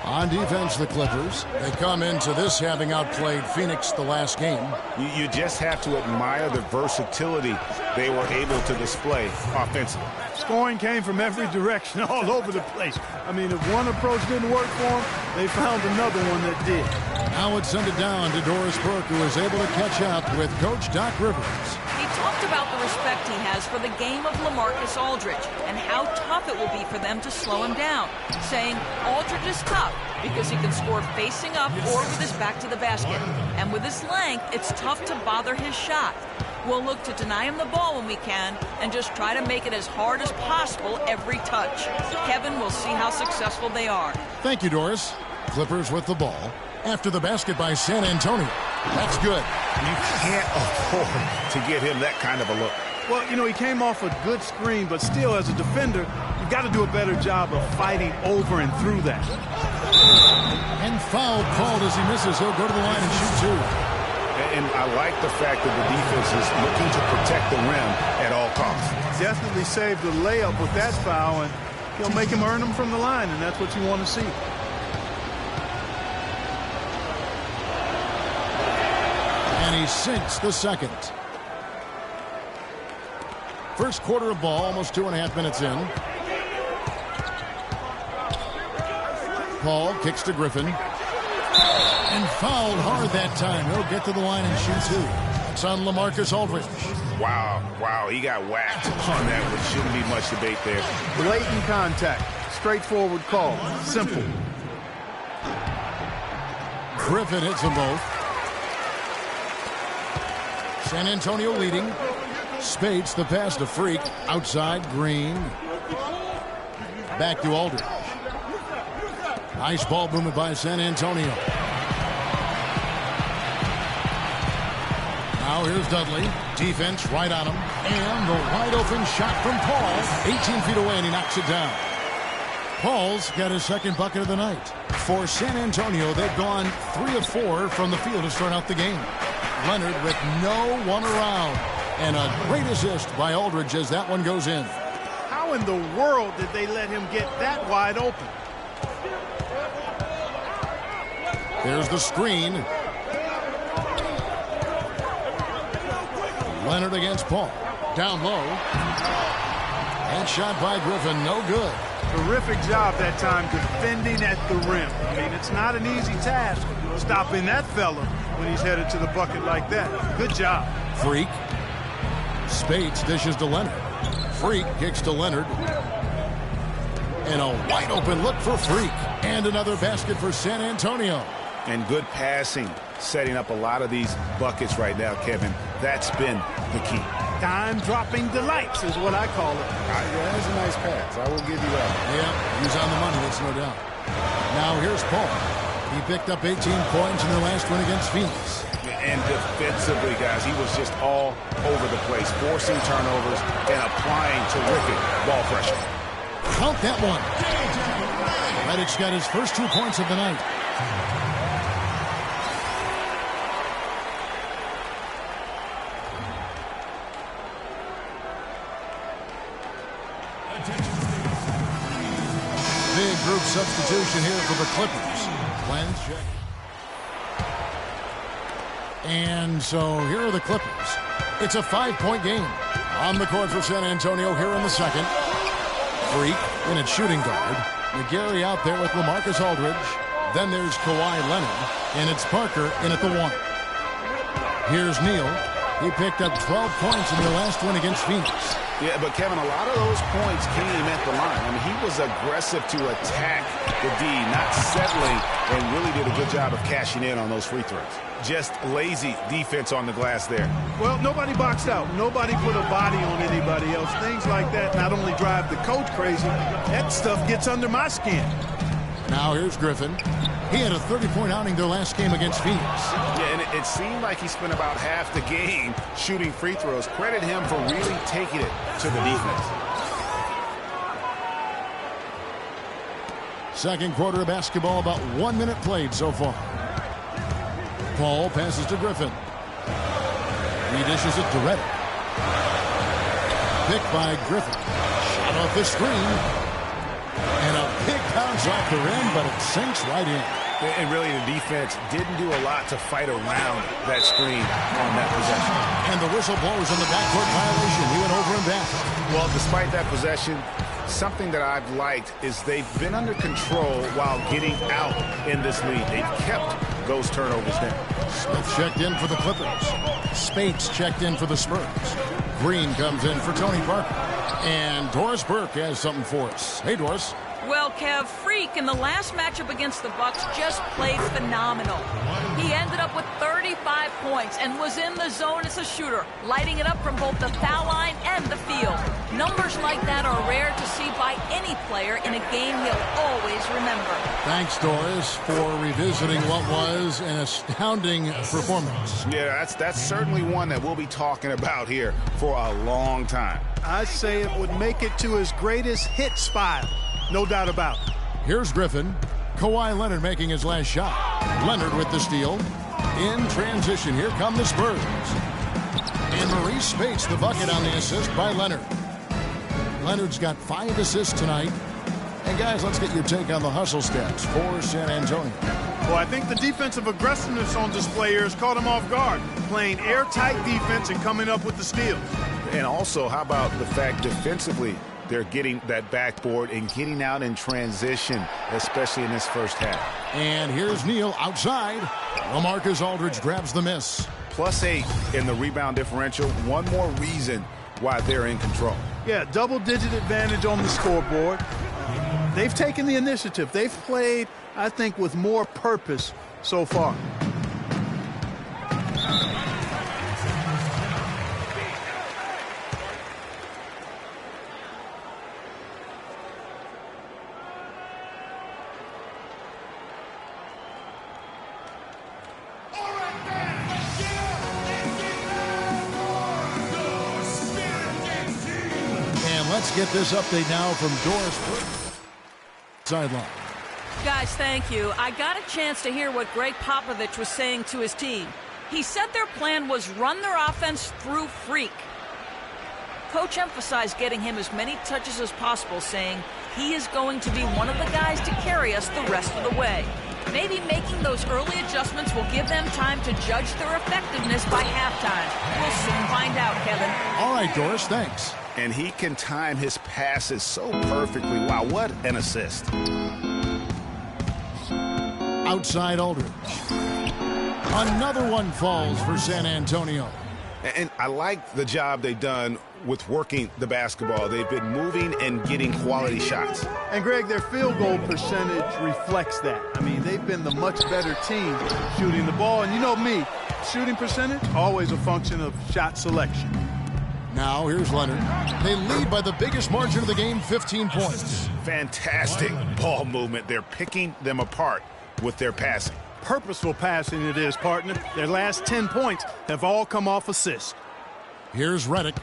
Speaker 5: On defense, the Clippers. They come into this having outplayed Phoenix the last game.
Speaker 6: You just have to admire the versatility they were able to display offensively.
Speaker 7: Scoring came from every direction, all over the place. I mean, if one approach didn't work for them, they found another one that did.
Speaker 5: Now it's sent it down to Doris Burke, who is able to catch up with Coach Doc Rivers.
Speaker 8: He talked about the respect he has for the game of LaMarcus Aldridge and how tough it will be for them to slow him down, saying Aldridge is tough because he can score facing up or with his back to the basket. And with his length, it's tough to bother his shot. We'll look to deny him the ball when we can and just try to make it as hard as possible every touch. Kevin, will see how successful they are.
Speaker 5: Thank you, Doris. Clippers with the ball. After the basket by San Antonio. That's good.
Speaker 6: You can't afford to give him that kind of a look.
Speaker 7: Well, you know, he came off a good screen, but still, as a defender, you've got to do a better job of fighting over and through that.
Speaker 5: And foul called as he misses. He'll go to the line and shoot 2.
Speaker 6: And I like the fact that the defense is looking to protect the rim at all costs.
Speaker 7: Definitely saved the layup with that foul, and he'll make him earn them from the line, and that's what you want to see.
Speaker 5: And he sinks the second. First quarter of ball, almost 2.5 minutes in. Paul kicks to Griffin. And fouled hard that time. He'll get to the line and shoot 2. It's on LaMarcus Aldridge.
Speaker 6: Wow, he got whacked on that, which shouldn't be much debate there.
Speaker 7: Blatant contact. Straightforward call. Simple.
Speaker 5: Griffin hits them both. San Antonio leading. Spates, the pass to Freak. Outside, Green. Back to Aldridge. Nice ball movement by San Antonio. Now here's Dudley. Defense right on him. And the wide open shot from Paul. 18 feet away, and he knocks it down. Paul's got his second bucket of the night. For San Antonio, they've gone 3 of 4 from the field to start out the game. Leonard with no one around. And a great assist by Aldridge as that one goes in.
Speaker 7: How in the world did they let him get that wide open?
Speaker 5: There's the screen. Leonard against Paul. Down low. And shot by Griffin. No good.
Speaker 7: Terrific job that time defending at the rim. I mean, it's not an easy task stopping that fella when he's headed to the bucket like that. Good job.
Speaker 5: Freak. Speights dishes to Leonard. Freak kicks to Leonard. And a wide open look for Freak. And another basket for San Antonio.
Speaker 6: And good passing, setting up a lot of these buckets right now, Kevin. That's been the key.
Speaker 7: Time-dropping delights is what I call it.
Speaker 6: Yeah, that's a nice pass. I will give you that.
Speaker 5: Yeah, he's on the money, that's no doubt. Now here's Paul. He picked up 18 points in their last win against Phoenix.
Speaker 6: And defensively, guys, he was just all over the place, forcing turnovers and applying terrific ball pressure.
Speaker 5: Count that one. Reddick's got his first 2 points of the night. Big group substitution here for the Clippers. Cleanse check. And so here are the Clippers. It's a 5-point game. On the court for San Antonio here in the second. Freak in at shooting guard. McGarry out there with LaMarcus Aldridge. Then there's Kawhi Leonard. And it's Parker in at the 1. Here's Neal. He picked up 12 points in their last win against Phoenix.
Speaker 6: Yeah, but Kevin, a lot of those points came at the line. I mean, he was aggressive to attack the D, not settling, and really did a good job of cashing in on those free throws. Just lazy defense on the glass there.
Speaker 7: Well, nobody boxed out. Nobody put a body on anybody else. Things like that not only drive the coach crazy, that stuff gets under my skin.
Speaker 5: Now here's Griffin. He had a 30-point outing their last game against Phoenix.
Speaker 6: Yeah, and it seemed like he spent about half the game shooting free throws. Credit him for really taking it to the defense.
Speaker 5: Second quarter of basketball, about 1 minute played so far. Paul passes to Griffin. He dishes it to Reddick. Picked by Griffin. Shot off the screen. And a big bounce off the rim, but it sinks right in.
Speaker 6: And really, the defense didn't do a lot to fight around that screen on that possession.
Speaker 5: And the whistle blows on the backcourt violation. He went over and back.
Speaker 6: Well, despite that possession, something that I've liked is they've been under control while getting out in this lead. They've kept those turnovers down.
Speaker 5: Smith checked in for the Clippers. Speights checked in for the Spurs. Green comes in for Tony Parker. And Doris Burke has something for us. Hey, Doris.
Speaker 8: Well, Kev, Freak in the last matchup against the Bucks just played phenomenal. He ended up with 35 points and was in the zone as a shooter, lighting it up from both the foul line and the field. Numbers like that are rare to see by any player in a game he'll always remember.
Speaker 5: Thanks, Doris, for revisiting what was an astounding performance.
Speaker 6: Yeah, that's certainly one that we'll be talking about here for a long time.
Speaker 7: I'd say it would make it to his greatest hit spot. No doubt about it.
Speaker 5: Here's Griffin. Kawhi Leonard making his last shot. Leonard with the steal. In transition, here come the Spurs. And Maurice Speights the bucket on the assist by Leonard. Leonard's got 5 assists tonight. And guys, let's get your take on the hustle stats for San Antonio.
Speaker 7: Well, I think the defensive aggressiveness on display here has caught him off guard. Playing airtight defense and coming up with the steals.
Speaker 6: And also, how about the fact defensively, they're getting that backboard and getting out in transition, especially in this first half.
Speaker 5: And here's Neal outside. LaMarcus Aldridge grabs the miss.
Speaker 6: +8 in the rebound differential. One more reason why they're in control.
Speaker 7: Yeah, double-digit advantage on the scoreboard. They've taken the initiative. They've played, I think, with more purpose so far.
Speaker 5: Let's get this update now from Doris sideline.
Speaker 8: Guys, thank you. I got a chance to hear what Greg Popovich was saying to his team. He said their plan was run their offense through Freak. Coach emphasized getting him as many touches as possible, saying he is going to be one of the guys to carry us the rest of the way. Maybe making those early adjustments will give them time to judge their effectiveness by halftime. We'll soon find out, Kevin.
Speaker 5: All right, Doris, thanks.
Speaker 6: And he can time his passes so perfectly. Wow, what an assist.
Speaker 5: Outside Aldridge. Another one falls for San Antonio.
Speaker 6: And I like the job they've done with working the basketball. They've been moving and getting quality shots.
Speaker 7: And, Greg, their field goal percentage reflects that. I mean, they've been the much better team shooting the ball. And you know me, shooting percentage, always a function of shot selection.
Speaker 5: Now, here's Leonard. They lead by the biggest margin of the game, 15 points.
Speaker 6: Fantastic ball movement. They're picking them apart with their passing.
Speaker 7: Purposeful passing it is, partner. Their last 10 points have all come off assists.
Speaker 5: Here's Redick.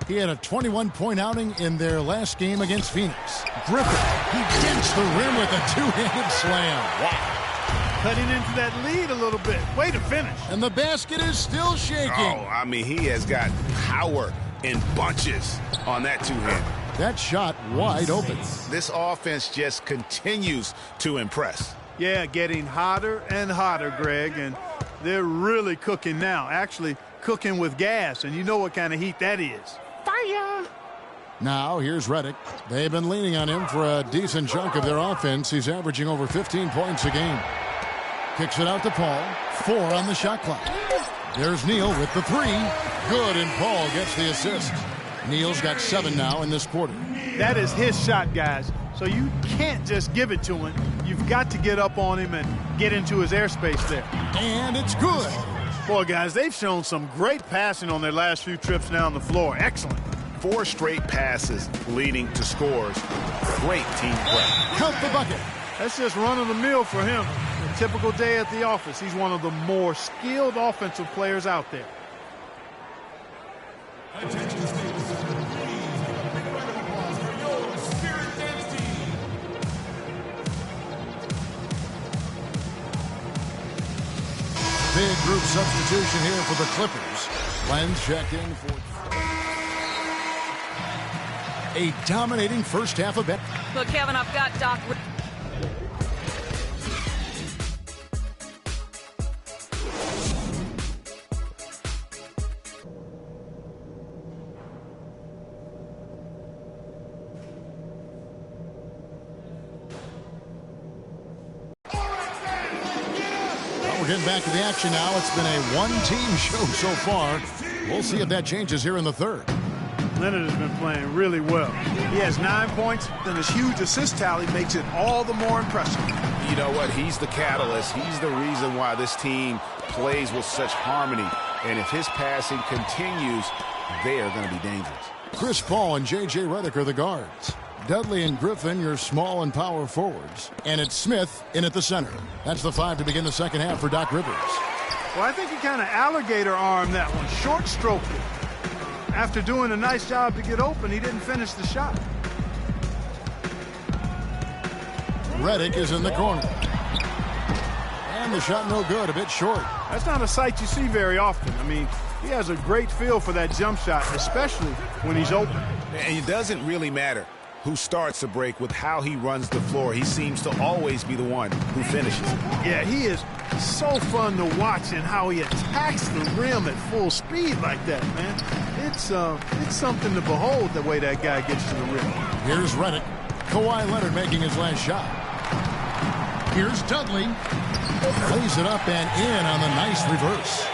Speaker 5: He had a 21-point outing in their last game against Phoenix. Griffin, he dents the rim with a two-handed slam.
Speaker 7: Wow. Cutting into that lead a little bit. Way to finish.
Speaker 5: And the basket is still shaking.
Speaker 6: Oh, I mean, he has got power in bunches on that two-handed.
Speaker 5: That shot wide open.
Speaker 6: This offense just continues to impress.
Speaker 7: Yeah, getting hotter and hotter, Greg, and they're really cooking now. Actually, cooking with gas, and you know what kind of heat that is. Fire!
Speaker 5: Now, here's Redick. They've been leaning on him for a decent chunk of their offense. He's averaging over 15 points a game. Kicks it out to Paul. 4 on the shot clock. There's Neal with the 3. Good, and Paul gets the assist. Neal's got 7 now in this quarter.
Speaker 7: That is his shot, guys. So you can't just give it to him. You've got to get up on him and get into his airspace there.
Speaker 5: And it's good.
Speaker 7: Boy, guys, they've shown some great passing on their last few trips down the floor. Excellent.
Speaker 6: 4 straight passes leading to scores. Great team play.
Speaker 5: Count the bucket.
Speaker 7: That's just run-of-the-mill for him. A typical day at the office. He's one of the more skilled offensive players out there.
Speaker 5: Big group substitution here for the Clippers. Lenz checked in for a dominating first half of it.
Speaker 8: Look, Kevin, I've got Doc.
Speaker 5: We're getting back to the action now. It's been a one-team show so far. We'll see if that changes here in the third.
Speaker 7: Leonard has been playing really well. He has 9 points, and his huge assist tally makes it all the more impressive.
Speaker 6: You know what? He's the catalyst. He's the reason why this team plays with such harmony. And if his passing continues, they are going to be dangerous.
Speaker 5: Chris Paul and J.J. Redick are the guards. Dudley and Griffin, your small and power forwards. And it's Smith in at the center. That's the 5 to begin the second half for Doc Rivers.
Speaker 7: Well, I think he kind of alligator armed that one, short stroked it. After doing a nice job to get open, he didn't finish the shot.
Speaker 5: Redick is in the corner. And the shot no good, a bit short.
Speaker 7: That's not a sight you see very often. I mean, he has a great feel for that jump shot, especially when he's open.
Speaker 6: And it doesn't really matter who starts the break with how he runs the floor. He seems to always be the one who finishes.
Speaker 7: Yeah, he is so fun to watch and how he attacks the rim at full speed like that, man. It's something to behold the way that guy gets to the rim.
Speaker 5: Here's Redick. Kawhi Leonard making his last shot. Here's Dudley. Lays it up and in on the nice reverse.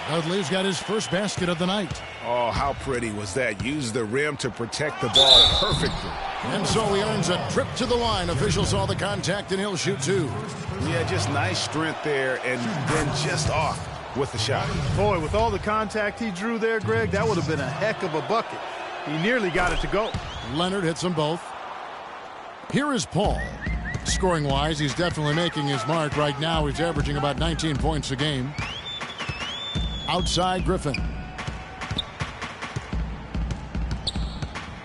Speaker 5: Dudley's got his first basket of the night.
Speaker 6: Oh, how pretty was that? Used the rim to protect the ball perfectly.
Speaker 5: And so he earns a trip to the line. Officials saw the contact and he'll shoot 2.
Speaker 6: Yeah, just nice strength there and then just off with the shot.
Speaker 7: Boy, with all the contact he drew there, Greg, that would have been a heck of a bucket. He nearly got it to go.
Speaker 5: Leonard hits them both. Here is Paul. Scoring-wise, he's definitely making his mark. Right now, he's averaging about 19 points a game. Outside Griffin.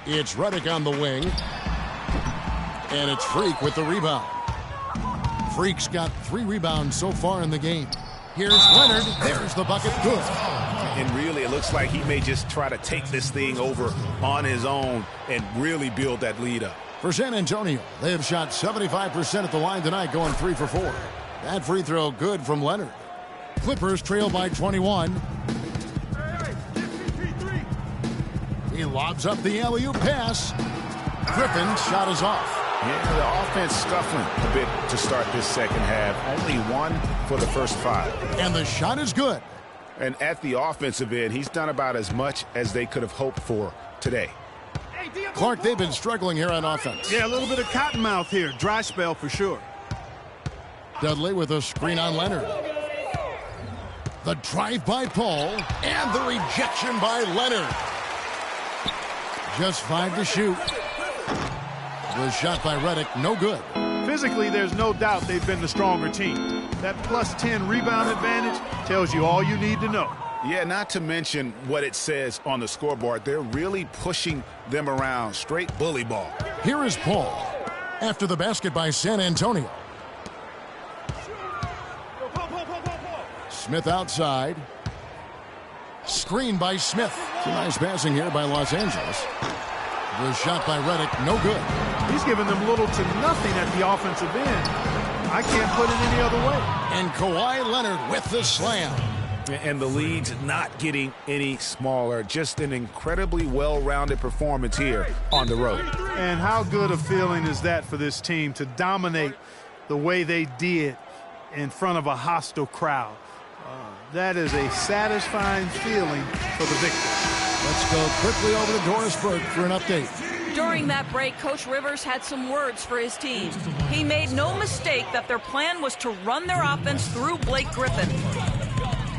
Speaker 5: It's Redick on the wing. And it's Freak with the rebound. Freak's got 3 rebounds so far in the game. Here's Leonard. There's the bucket. Good.
Speaker 6: And really, it looks like he may just try to take this thing over on his own and really build that lead up.
Speaker 5: For San Antonio, they have shot 75% at the line tonight, going 3 for 4. That free throw good from Leonard. Clippers trail by 21. He lobs up the alley-oop pass. Griffin's shot is off.
Speaker 6: Yeah, the offense scuffling a bit to start this second half. Only 1 for the first 5.
Speaker 5: And the shot is good.
Speaker 6: And at the offensive end, he's done about as much as they could have hoped for today.
Speaker 5: Clark, they've been struggling here on offense.
Speaker 7: Yeah, a little bit of cottonmouth here. Dry spell for sure.
Speaker 5: Dudley with a screen on Leonard. The drive by Paul and the rejection by Leonard. Just 5 to shoot. The shot by Redick, no good.
Speaker 7: Physically, there's no doubt they've been the stronger team. That plus 10 rebound advantage tells you all you need to know.
Speaker 6: Yeah, not to mention what it says on the scoreboard. They're really pushing them around. Straight bully ball.
Speaker 5: Here is Paul after the basket by San Antonio. Smith outside. Screen by Smith. It's a nice passing here by Los Angeles. The shot by Redick, no good.
Speaker 7: He's given them little to nothing at the offensive end. I can't put it any other way.
Speaker 5: And Kawhi Leonard with the slam.
Speaker 6: And the lead's not getting any smaller. Just an incredibly well-rounded performance here on the road.
Speaker 7: And how good a feeling is that for this team to dominate the way they did in front of a hostile crowd? That is a satisfying feeling for the victors.
Speaker 5: Let's go quickly over to Doris Burke for an update.
Speaker 8: During that break, Coach Rivers had some words for his team. He made no mistake that their plan was to run their offense through Blake Griffin.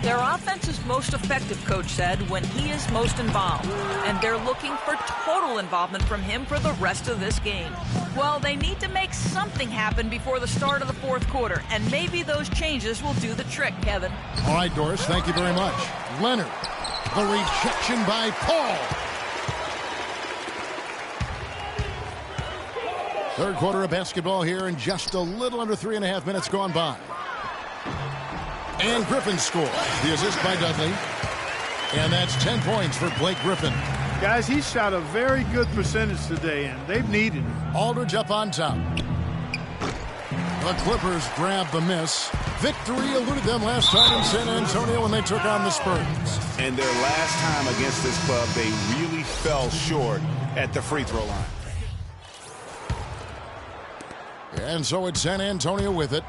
Speaker 8: Their offense is most effective, Coach said, when he is most involved. And they're looking for total involvement from him for the rest of this game. Well, they need to make something happen before the start of the 4th quarter. And maybe those changes will do the trick, Kevin.
Speaker 5: All right, Doris, thank you very much. Leonard, the rejection by Paul. 3rd quarter of basketball here, and just a little under 3.5 minutes gone by. And Griffin scores. The assist by Dudley. And that's 10 points for Blake Griffin.
Speaker 7: Guys, he shot a very good percentage today, and they've needed it.
Speaker 5: Aldridge up on top. The Clippers grab the miss. Victory eluded them last time in San Antonio when they took on the Spurs.
Speaker 6: And their last time against this club, they really fell short at the free throw line.
Speaker 5: And so it's San Antonio with it.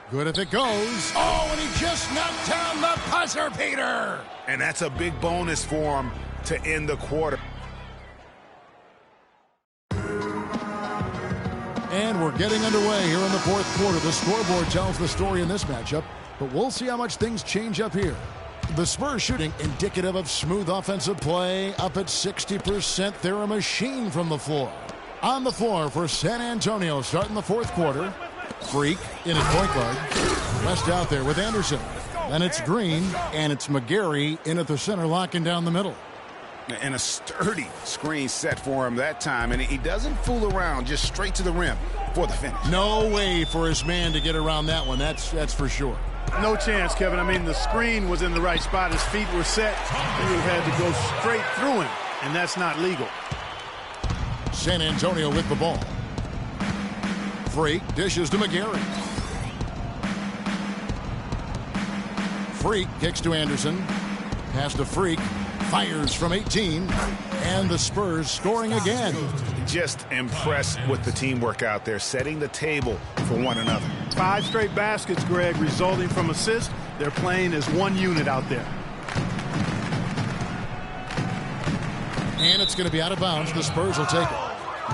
Speaker 5: Good if it goes. Oh, and he just knocked down the buzzer beater.
Speaker 6: And that's a big bonus for him to end the quarter.
Speaker 5: And we're getting underway here in the 4th quarter. The scoreboard tells the story in this matchup, but we'll see how much things change up here. The Spurs shooting indicative of smooth offensive play, up at 60%. They're a machine from the floor. On the floor for San Antonio starting the 4th quarter. Freak in at point guard. West out there with Anderson. Then it's Green, and it's McGarry in at the center, locking down the middle.
Speaker 6: And a sturdy screen set for him that time, and he doesn't fool around, just straight to the rim for the finish.
Speaker 5: No way for his man to get around that one, that's for sure.
Speaker 7: No chance, Kevin. I mean, the screen was in the right spot. His feet were set. He would have had to go straight through him, and that's not legal.
Speaker 5: San Antonio with the ball. Freak dishes to McGarry. Freak kicks to Anderson. Pass to Freak. Fires from 18. And the Spurs scoring again.
Speaker 6: Just impressed with the teamwork out there, setting the table for one another.
Speaker 7: 5 straight baskets, Greg, resulting from assists. They're playing as one unit out there.
Speaker 5: And it's going to be out of bounds. The Spurs will take it.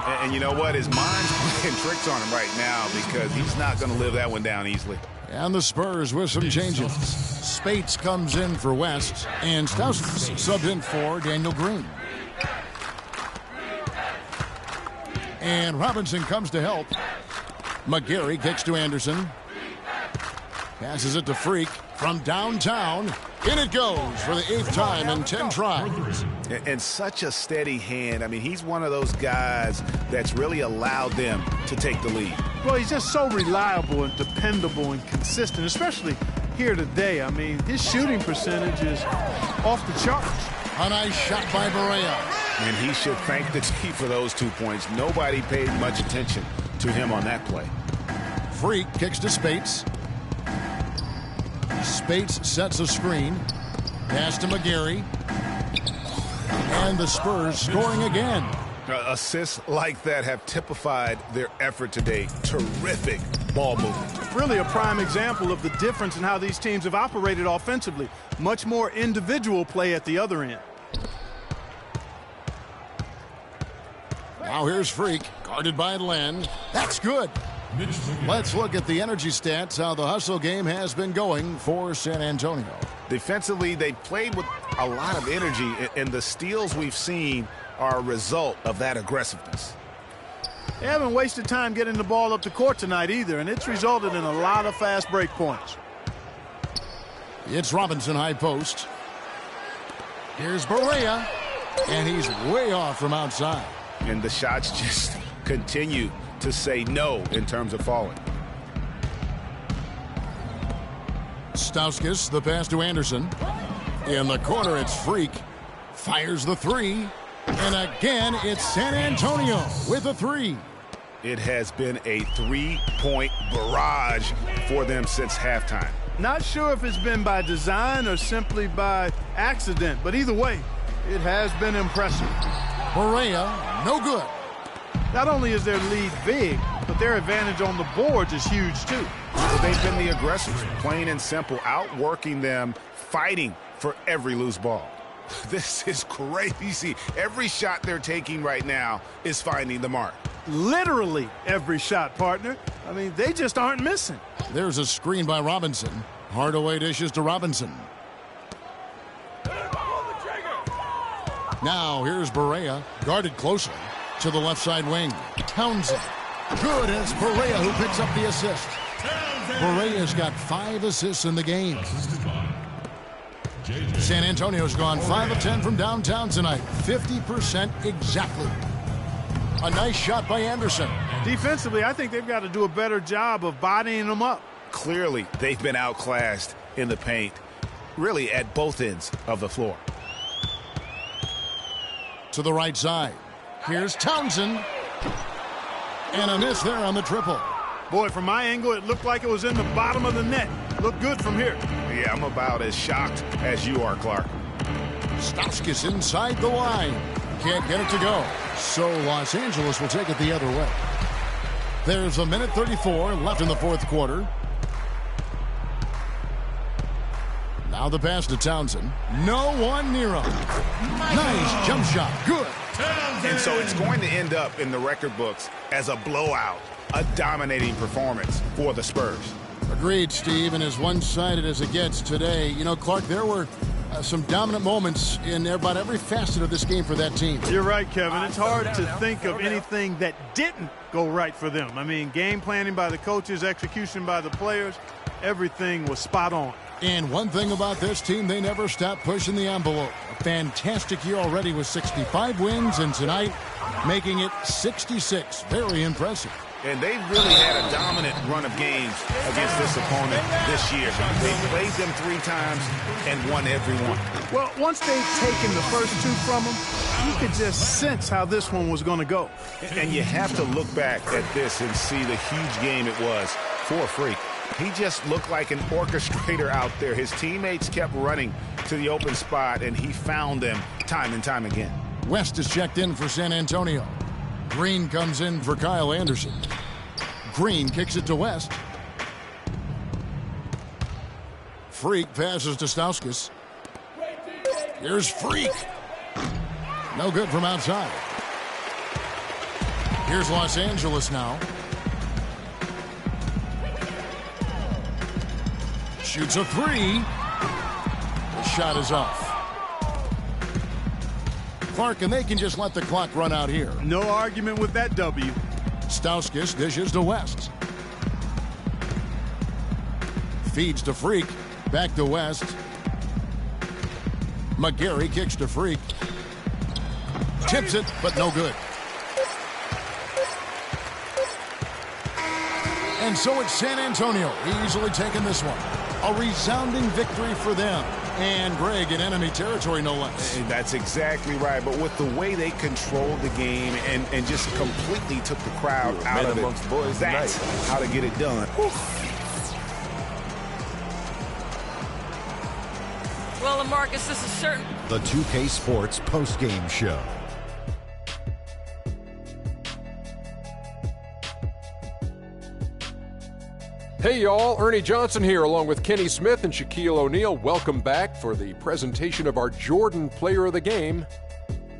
Speaker 6: And you know what? His mind's playing tricks on him right now because he's not going to live that one down easily.
Speaker 5: And the Spurs with some changes. Spates comes in for West, and Stauskas subbed in for Daniel Green. And Robinson comes to help. McGarry kicks to Anderson. Passes it to Freak from downtown. In it goes for the 8th time in 10 tries.
Speaker 6: And such a steady hand. I mean, he's one of those guys that's really allowed them to take the lead.
Speaker 7: Well, he's just so reliable and dependable and consistent, especially here today. I mean, his shooting percentage is off the charts.
Speaker 5: A nice shot by Barea.
Speaker 6: And he should thank the team for those 2 points. Nobody paid much attention to him on that play.
Speaker 5: Freak kicks to Spates. Spates sets a screen. Pass to McGarry. And the Spurs scoring again.
Speaker 6: Assists like that have typified their effort today. Terrific ball movement.
Speaker 7: Really a prime example of the difference in how these teams have operated offensively. Much more individual play at the other end.
Speaker 5: Now here's Freak, guarded by Len. That's good. Let's look at the energy stats, how the hustle game has been going for San Antonio.
Speaker 6: Defensively, they played with a lot of energy, and the steals we've seen are a result of that aggressiveness.
Speaker 7: They haven't wasted time getting the ball up the court tonight either, and it's resulted in a lot of fast break points.
Speaker 5: It's Robinson high post. Here's Barea, and he's way off from outside.
Speaker 6: And the shots just continue to say no in terms of falling.
Speaker 5: Stauskas, the pass to Anderson. In the corner, it's Freak. Fires the three. And again, it's San Antonio with a three.
Speaker 6: It has been a three-point barrage for them since halftime.
Speaker 7: Not sure if it's been by design or simply by accident, but either way, it has been impressive.
Speaker 5: Barea, no good.
Speaker 7: Not only is their lead big, but their advantage on the boards is huge too.
Speaker 6: Well, they've been the aggressors, plain and simple, outworking them, fighting for every loose ball. This is crazy. Every shot they're taking right now is finding the mark.
Speaker 7: Literally every shot, partner. I mean, they just aren't missing.
Speaker 5: There's a screen by Robinson. Hardaway dishes to Robinson. Now here's Barea, guarded closely to the left side wing. Townsend. Good, and it's Barea who picks up the assist. Barea's got 5 assists in the game. San Antonio's gone 5 of 10 from downtown tonight. 50% exactly. A nice shot by Anderson.
Speaker 7: Defensively, I think they've got to do a better job of bodying them up.
Speaker 6: Clearly, they've been outclassed in the paint, really at both ends of the floor.
Speaker 5: To the right side. Here's Townsend. And a miss there on the triple.
Speaker 7: Boy, from my angle, it looked like it was in the bottom of the net. Looked good from here.
Speaker 6: Yeah, I'm about as shocked as you are, Clark.
Speaker 5: Stauskas inside the line. Can't get it to go. So Los Angeles will take it the other way. There's a minute 34 left in the fourth quarter. Now the pass to Townsend. No one near him. Nice jump shot. Good.
Speaker 6: And so it's going to end up in the record books as a blowout, a dominating performance for the Spurs.
Speaker 5: Agreed, Steve, and as one-sided as it gets today, you know, Clark, there were some dominant moments in about every facet of this game for that team.
Speaker 7: You're right, Kevin. It's hard to think of anything that didn't go right for them. I mean, game planning by the coaches, execution by the players, everything was spot on.
Speaker 5: And one thing about this team, they never stop pushing the envelope. A fantastic year already with 65 wins, and tonight making it 66. Very impressive.
Speaker 6: And they've really had a dominant run of games against this opponent this year. They played them 3 times and won every one.
Speaker 7: Well, once they'd taken the first 2 from them, you could just sense how this one was going to go.
Speaker 6: And you have to look back at this and see the huge game it was for Freak. He just looked like an orchestrator out there. His teammates kept running to the open spot, and he found them time and time again.
Speaker 5: West is checked in for San Antonio. Green comes in for Kyle Anderson. Green kicks it to West. Freak passes to Stauskas. Here's Freak. No good from outside. Here's Los Angeles now. Shoots a 3. The shot is off. Clark, and they can just let the clock run out here.
Speaker 7: No argument with that W.
Speaker 5: Stauskas dishes to West. Feeds to Freak. Back to West. McGarry kicks to Freak. Tips it, but no good. And so it's San Antonio easily taking this one. A resounding victory for them. And Greg in enemy territory, no less.
Speaker 6: And that's exactly right. But with the way they controlled the game and just completely took the crowd out of
Speaker 10: amongst boys,
Speaker 6: that's how to get it done.
Speaker 8: Well, LaMarcus, this is certain.
Speaker 1: The 2K Sports postgame show.
Speaker 2: Hey y'all, Ernie Johnson here along with Kenny Smith and Shaquille O'Neal. Welcome back for the presentation of our Jordan Player of the Game,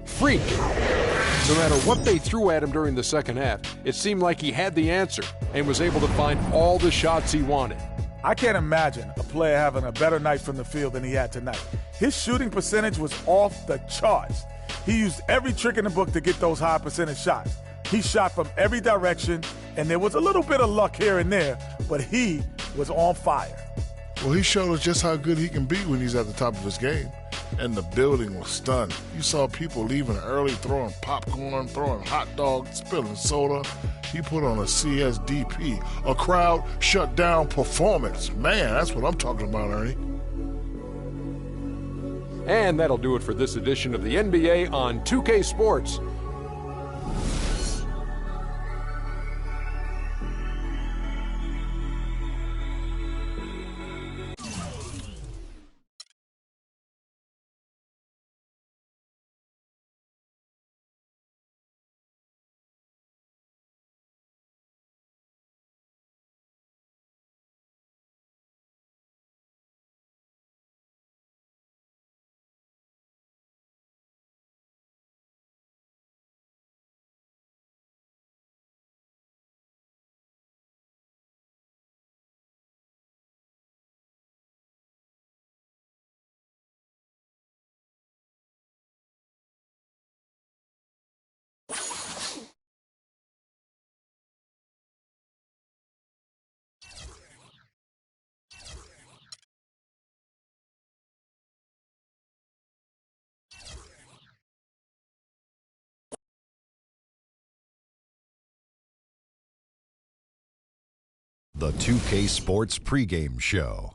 Speaker 2: Freak. No matter what they threw at him during the second half, it seemed like he had the answer and was able to find all the shots he wanted.
Speaker 3: I can't imagine a player having a better night from the field than he had tonight. His shooting percentage was off the charts. He used every trick in the book to get those high percentage shots. He shot from every direction, and there was a little bit of luck here and there, but he was on fire.
Speaker 4: Well, he showed us just how good he can be when he's at the top of his game. And the building was stunned. You saw people leaving early, throwing popcorn, throwing hot dogs, spilling soda. He put on a CSDP, a crowd shut down performance. Man, that's what I'm talking about, Ernie.
Speaker 2: And that'll do it for this edition of the NBA on 2K Sports.
Speaker 1: The 2K Sports pregame show.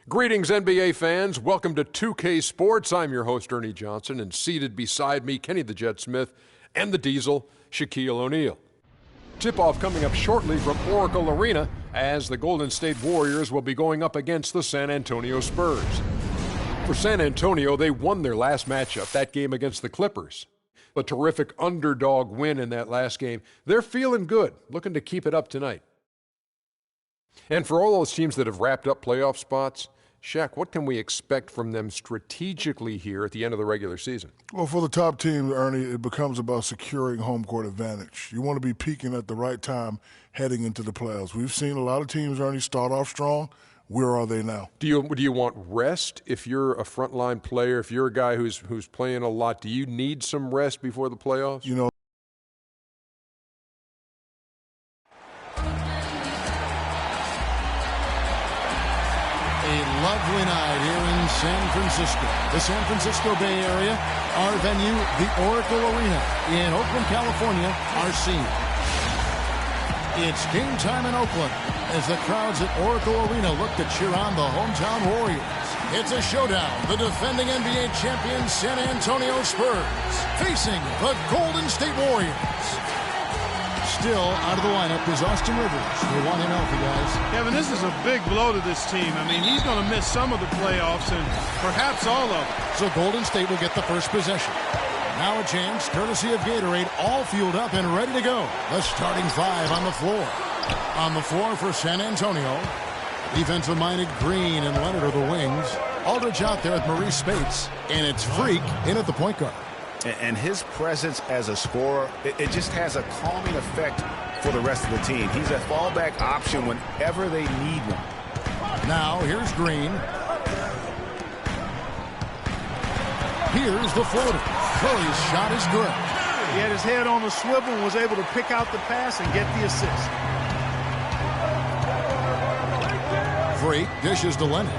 Speaker 2: Greetings, NBA fans. Welcome to 2K Sports. I'm your host, Ernie Johnson, and seated beside me, Kenny the Jet Smith and the Diesel, Shaquille O'Neal. Tip-off coming up shortly from Oracle Arena as the Golden State Warriors will be going up against the San Antonio Spurs. For San Antonio, they won their last matchup, that game against the Clippers. A terrific underdog win in that last game. They're feeling good, looking to keep it up tonight. And for all those teams that have wrapped up playoff spots, Shaq, what can we expect from them strategically here at the end of the regular season?
Speaker 4: Well, for the top team, Ernie, it becomes about securing home court advantage. You want to be peaking at the right time heading into the playoffs. We've seen a lot of teams, Ernie, start off strong. Where are they now?
Speaker 2: Do you want rest if you're a frontline player, if you're a guy who's playing a lot? Do you need some rest before the playoffs?
Speaker 4: You know,
Speaker 5: A lovely night here in San Francisco. The San Francisco Bay Area, our venue, the Oracle Arena in Oakland, California, our scene. It's game time in Oakland as the crowds at Oracle Arena look to cheer on the hometown Warriors. It's a showdown. The defending NBA champion San Antonio Spurs facing the Golden State Warriors. Still out of the lineup is Austin Rivers. We want him healthy, guys.
Speaker 7: Kevin, this is a big blow to this team. I mean, he's going to miss some of the playoffs and perhaps all of them.
Speaker 5: So Golden State will get the first possession. Now a chance, courtesy of Gatorade, all fueled up and ready to go. The starting five on the floor. On the floor for San Antonio, defensive-minded Green and Leonard are the wings. Aldridge out there with Maurice Spates, and it's Freak in at the point guard.
Speaker 6: And his presence as a scorer, it just has a calming effect for the rest of the team. He's a fallback option whenever they need one.
Speaker 5: Now here's Green. Here's the floater. Curry's shot is good.
Speaker 7: He had his head on the swivel and was able to pick out the pass and get the assist.
Speaker 5: Freak dishes to Leonard.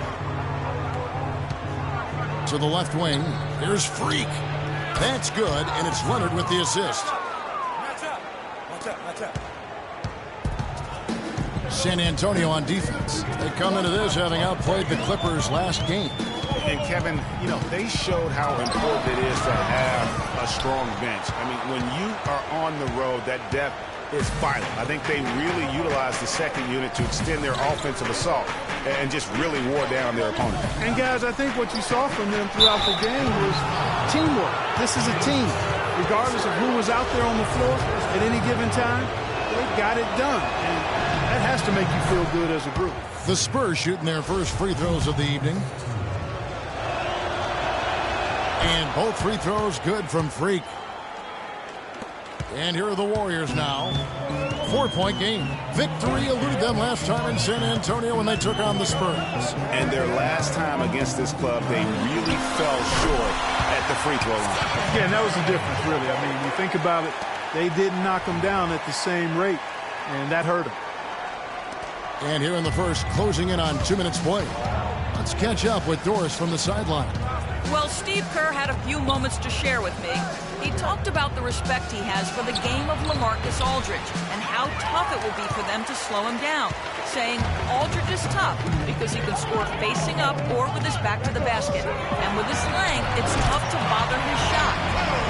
Speaker 5: To the left wing. Here's Freak. That's good, and it's Leonard with the assist. San Antonio on defense. They come into this having outplayed the Clippers last game.
Speaker 6: And Kevin, you know, they showed how important it is to have a strong bench. I mean, when you are on the road, that depth is vital. I think they really utilized the second unit to extend their offensive assault and just really wore down their opponent.
Speaker 7: And guys, I think what you saw from them throughout the game was teamwork. This is a team. Regardless of who was out there on the floor at any given time, they got it done. And that has to make you feel good as a group.
Speaker 5: The Spurs shooting their first free throws of the evening. And both free throws good from Freak. And here are the Warriors now. 4-point game. Victory eluded them last time in San Antonio when they took on the Spurs.
Speaker 6: And their last time against this club, they really fell short at the free throw line.
Speaker 7: Yeah, and that was the difference, really. I mean, you think about it, they didn't knock them down at the same rate, and that hurt them.
Speaker 5: And here in the first, closing in on 2 minutes play. Let's catch up with Doris from the sideline.
Speaker 8: Well, Steve Kerr had a few moments to share with me. He talked about the respect he has for the game of LaMarcus Aldridge and how tough it will be for them to slow him down, saying Aldridge is tough because he can score facing up or with his back to the basket. And with his length, it's tough to bother his shot.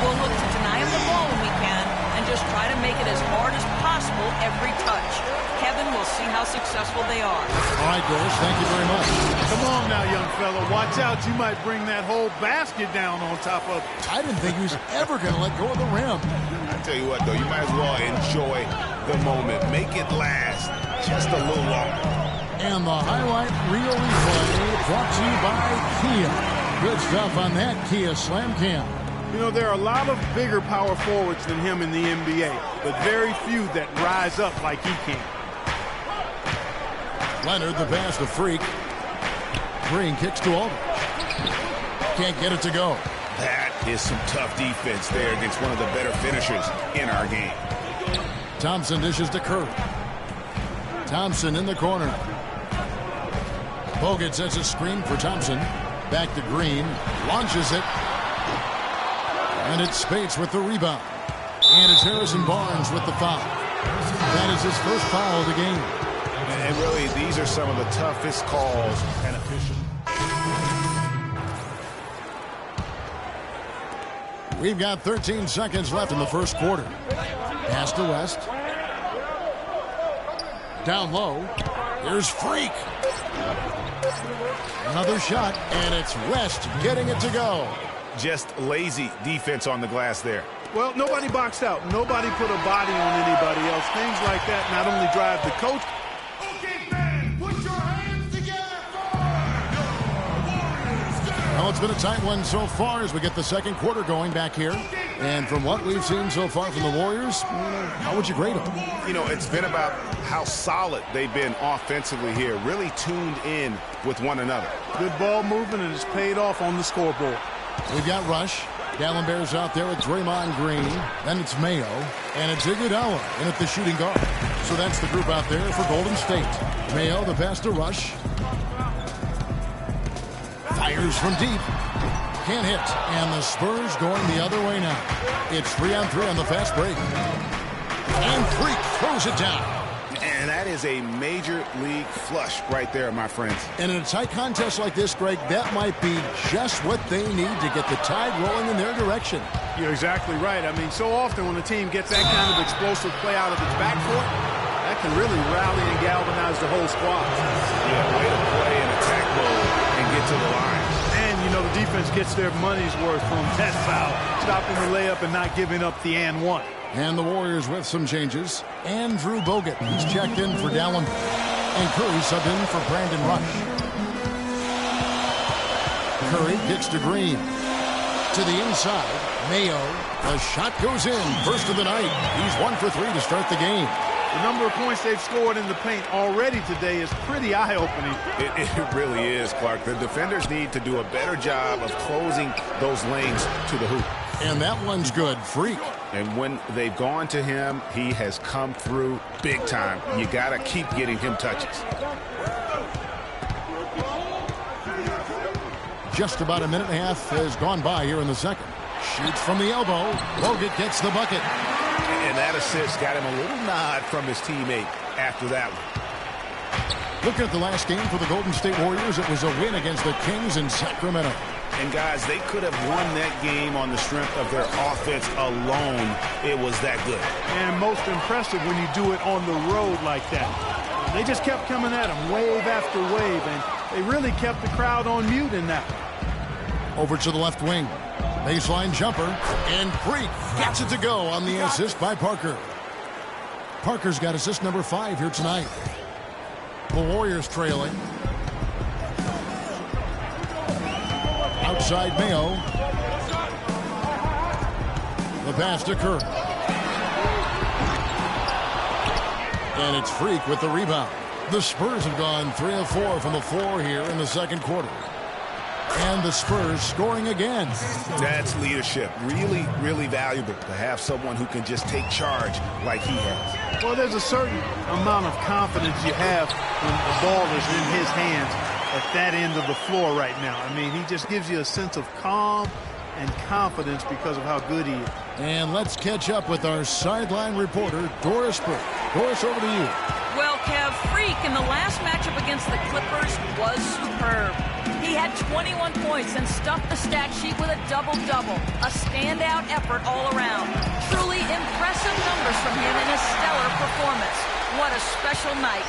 Speaker 8: We'll look to deny him the ball when we can and just try to make it as hard as possible every touch. Kevin, we'll see how successful they are.
Speaker 5: All right, Doris, thank you very much.
Speaker 7: Come on now, young fella. Watch out. You might bring that whole basket down on top of it.
Speaker 5: I didn't think he was ever going to let go of the rim.
Speaker 6: I tell you what, though, you might as well enjoy the moment. Make it last just a little longer.
Speaker 5: And the highlight reel replay brought to you by Kia. Good stuff on that Kia Slam Cam.
Speaker 7: You know, there are a lot of bigger power forwards than him in the NBA, but very few that rise up like he can.
Speaker 5: Leonard, the pass to Freak. Green kicks to Aldridge. Can't get it to go.
Speaker 6: That is some tough defense there against one of the better finishers in our game.
Speaker 5: Thompson dishes to Curry. Thompson in the corner. Bogut sets a screen for Thompson. Back to Green. Launches it. And it's Spates with the rebound. And it's Harrison Barnes with the foul. That is his first foul of the game.
Speaker 6: And really, these are some of the toughest calls and official.
Speaker 5: We've got 13 seconds left in the first quarter. Pass to West. Down low. Here's Freak. Another shot, and it's West getting it to go.
Speaker 6: Just lazy defense on the glass there.
Speaker 7: Well, nobody boxed out. Nobody put a body on anybody else. Things like that not only drive the coach.
Speaker 5: Okay, man, put your hands together for the Warriors. Well, it's been a tight one so far as we get the second quarter going back here. And from what we've seen so far from the Warriors, how would you grade them?
Speaker 6: You know, it's been about how solid they've been offensively here. Really tuned in with one another.
Speaker 7: Good ball movement, and it's paid off on the scoreboard.
Speaker 5: We've got Rush. Gallinber's out there with Draymond Green. Then it's Mayo. And it's Iguodala in at the shooting guard. So that's the group out there for Golden State. Mayo, the pass to Rush. Fires from deep. Can't hit. And the Spurs going the other way now. It's 3-on-3 on the fast break. And Freak throws it down.
Speaker 6: And that is a major league flush right there, my friends.
Speaker 5: And in a tight contest like this, Greg, that might be just what they need to get the tide rolling in their direction.
Speaker 7: You're exactly right. I mean, so often when a team gets that kind of explosive play out of its backcourt, that can really rally and galvanize the whole squad.
Speaker 6: Yeah, way to play in attack mode and get to the line.
Speaker 7: And, you know, the defense gets their money's worth from that foul, stopping the layup and not giving up the and one.
Speaker 5: And the Warriors with some changes. Andrew Bogut, he's checked in for Dallin. And Curry subbed in for Brandon Rush. Curry kicks to Green. To the inside, Mayo. The shot goes in. First of the night. He's 1 for 3 to start the game.
Speaker 7: The number of points they've scored in the paint already today is pretty eye-opening.
Speaker 6: It really is, Clark. The defenders need to do a better job of closing those lanes to the hoop.
Speaker 5: And that one's good. Freak.
Speaker 6: And when they've gone to him, he has come through big time. You got to keep getting him touches.
Speaker 5: Just about a minute and a half has gone by here in the second. Shoots from the elbow. Bogut gets the bucket.
Speaker 6: And that assist got him a little nod from his teammate after that one.
Speaker 5: Looking at the last game for the Golden State Warriors, it was a win against the Kings in Sacramento.
Speaker 6: And guys, they could have won that game on the strength of their offense alone. It was that good.
Speaker 7: And most impressive when you do it on the road like that. They just kept coming at him wave after wave, and they really kept the crowd on mute in that one.
Speaker 5: Over to the left wing. Baseline jumper, and Freak gets it to go on the assist by Parker. Parker's got assist number 5 here tonight. The Warriors trailing. Outside Mayo. The pass to Curry. And it's Freak with the rebound. The Spurs have gone 3 of 4 from the floor here in the second quarter. And the Spurs scoring again.
Speaker 6: That's leadership. Really, really valuable to have someone who can just take charge like he has.
Speaker 7: Well, there's a certain amount of confidence you have when the ball is in his hands at that end of the floor right now. I mean, he just gives you a sense of calm and confidence because of how good he is.
Speaker 5: And let's catch up with our sideline reporter, Doris Burke. Doris, over to you.
Speaker 8: Well, Kev, Freak in the last matchup against the Clippers was superb. He had 21 points and stuffed the stat sheet with a double-double. A standout effort all around. Truly impressive numbers from him in a stellar performance. What a special night.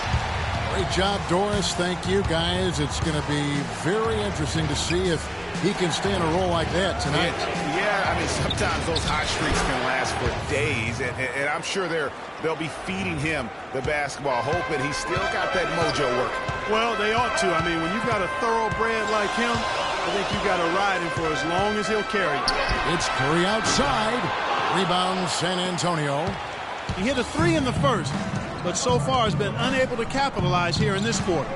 Speaker 5: Great job, Doris. Thank you, guys. It's going to be very interesting to see if he can stay in a role like that tonight.
Speaker 6: Yeah, I mean, sometimes those hot streaks can last for days, and I'm sure they'll be feeding him the basketball, hoping he's still got that mojo working.
Speaker 7: Well, they ought to. I mean, when you've got a thoroughbred like him, I think you've got to ride him for as long as he'll carry you.
Speaker 5: It's Curry outside. Rebound, San Antonio.
Speaker 7: He hit a 3 in the first, but so far has been unable to capitalize here in this quarter.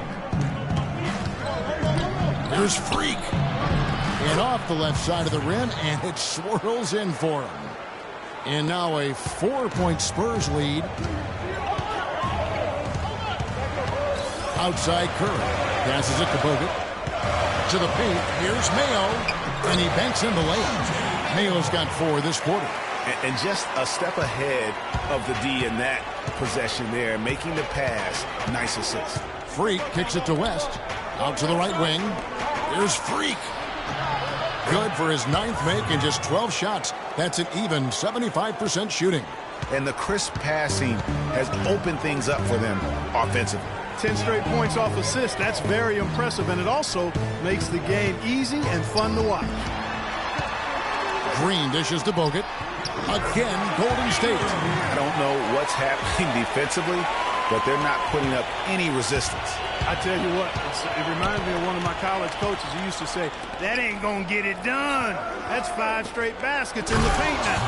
Speaker 5: Here's Freak. And off the left side of the rim, and it swirls in for him. And now a 4-point Spurs lead. Outside Curry. Passes it to Bogut. To the paint. Here's Mayo. And he banks in the layup. Mayo's got 4 this quarter.
Speaker 6: And just a step ahead of the D in that possession there, making the pass. Nice assist.
Speaker 5: Freak kicks it to West. Out to the right wing. Here's Freak. Good for his 9th make in just 12 shots. That's an even 75% shooting.
Speaker 6: And the crisp passing has opened things up for them offensively.
Speaker 7: 10 straight points off assist. That's very impressive, and it also makes the game easy and fun to watch.
Speaker 5: Green dishes to Bogut. Again, Golden State.
Speaker 6: I don't know what's happening defensively, but they're not putting up any resistance.
Speaker 7: I tell you what, it reminds me of one of my college coaches who used to say, that ain't gonna get it done. That's 5 straight baskets in the paint now.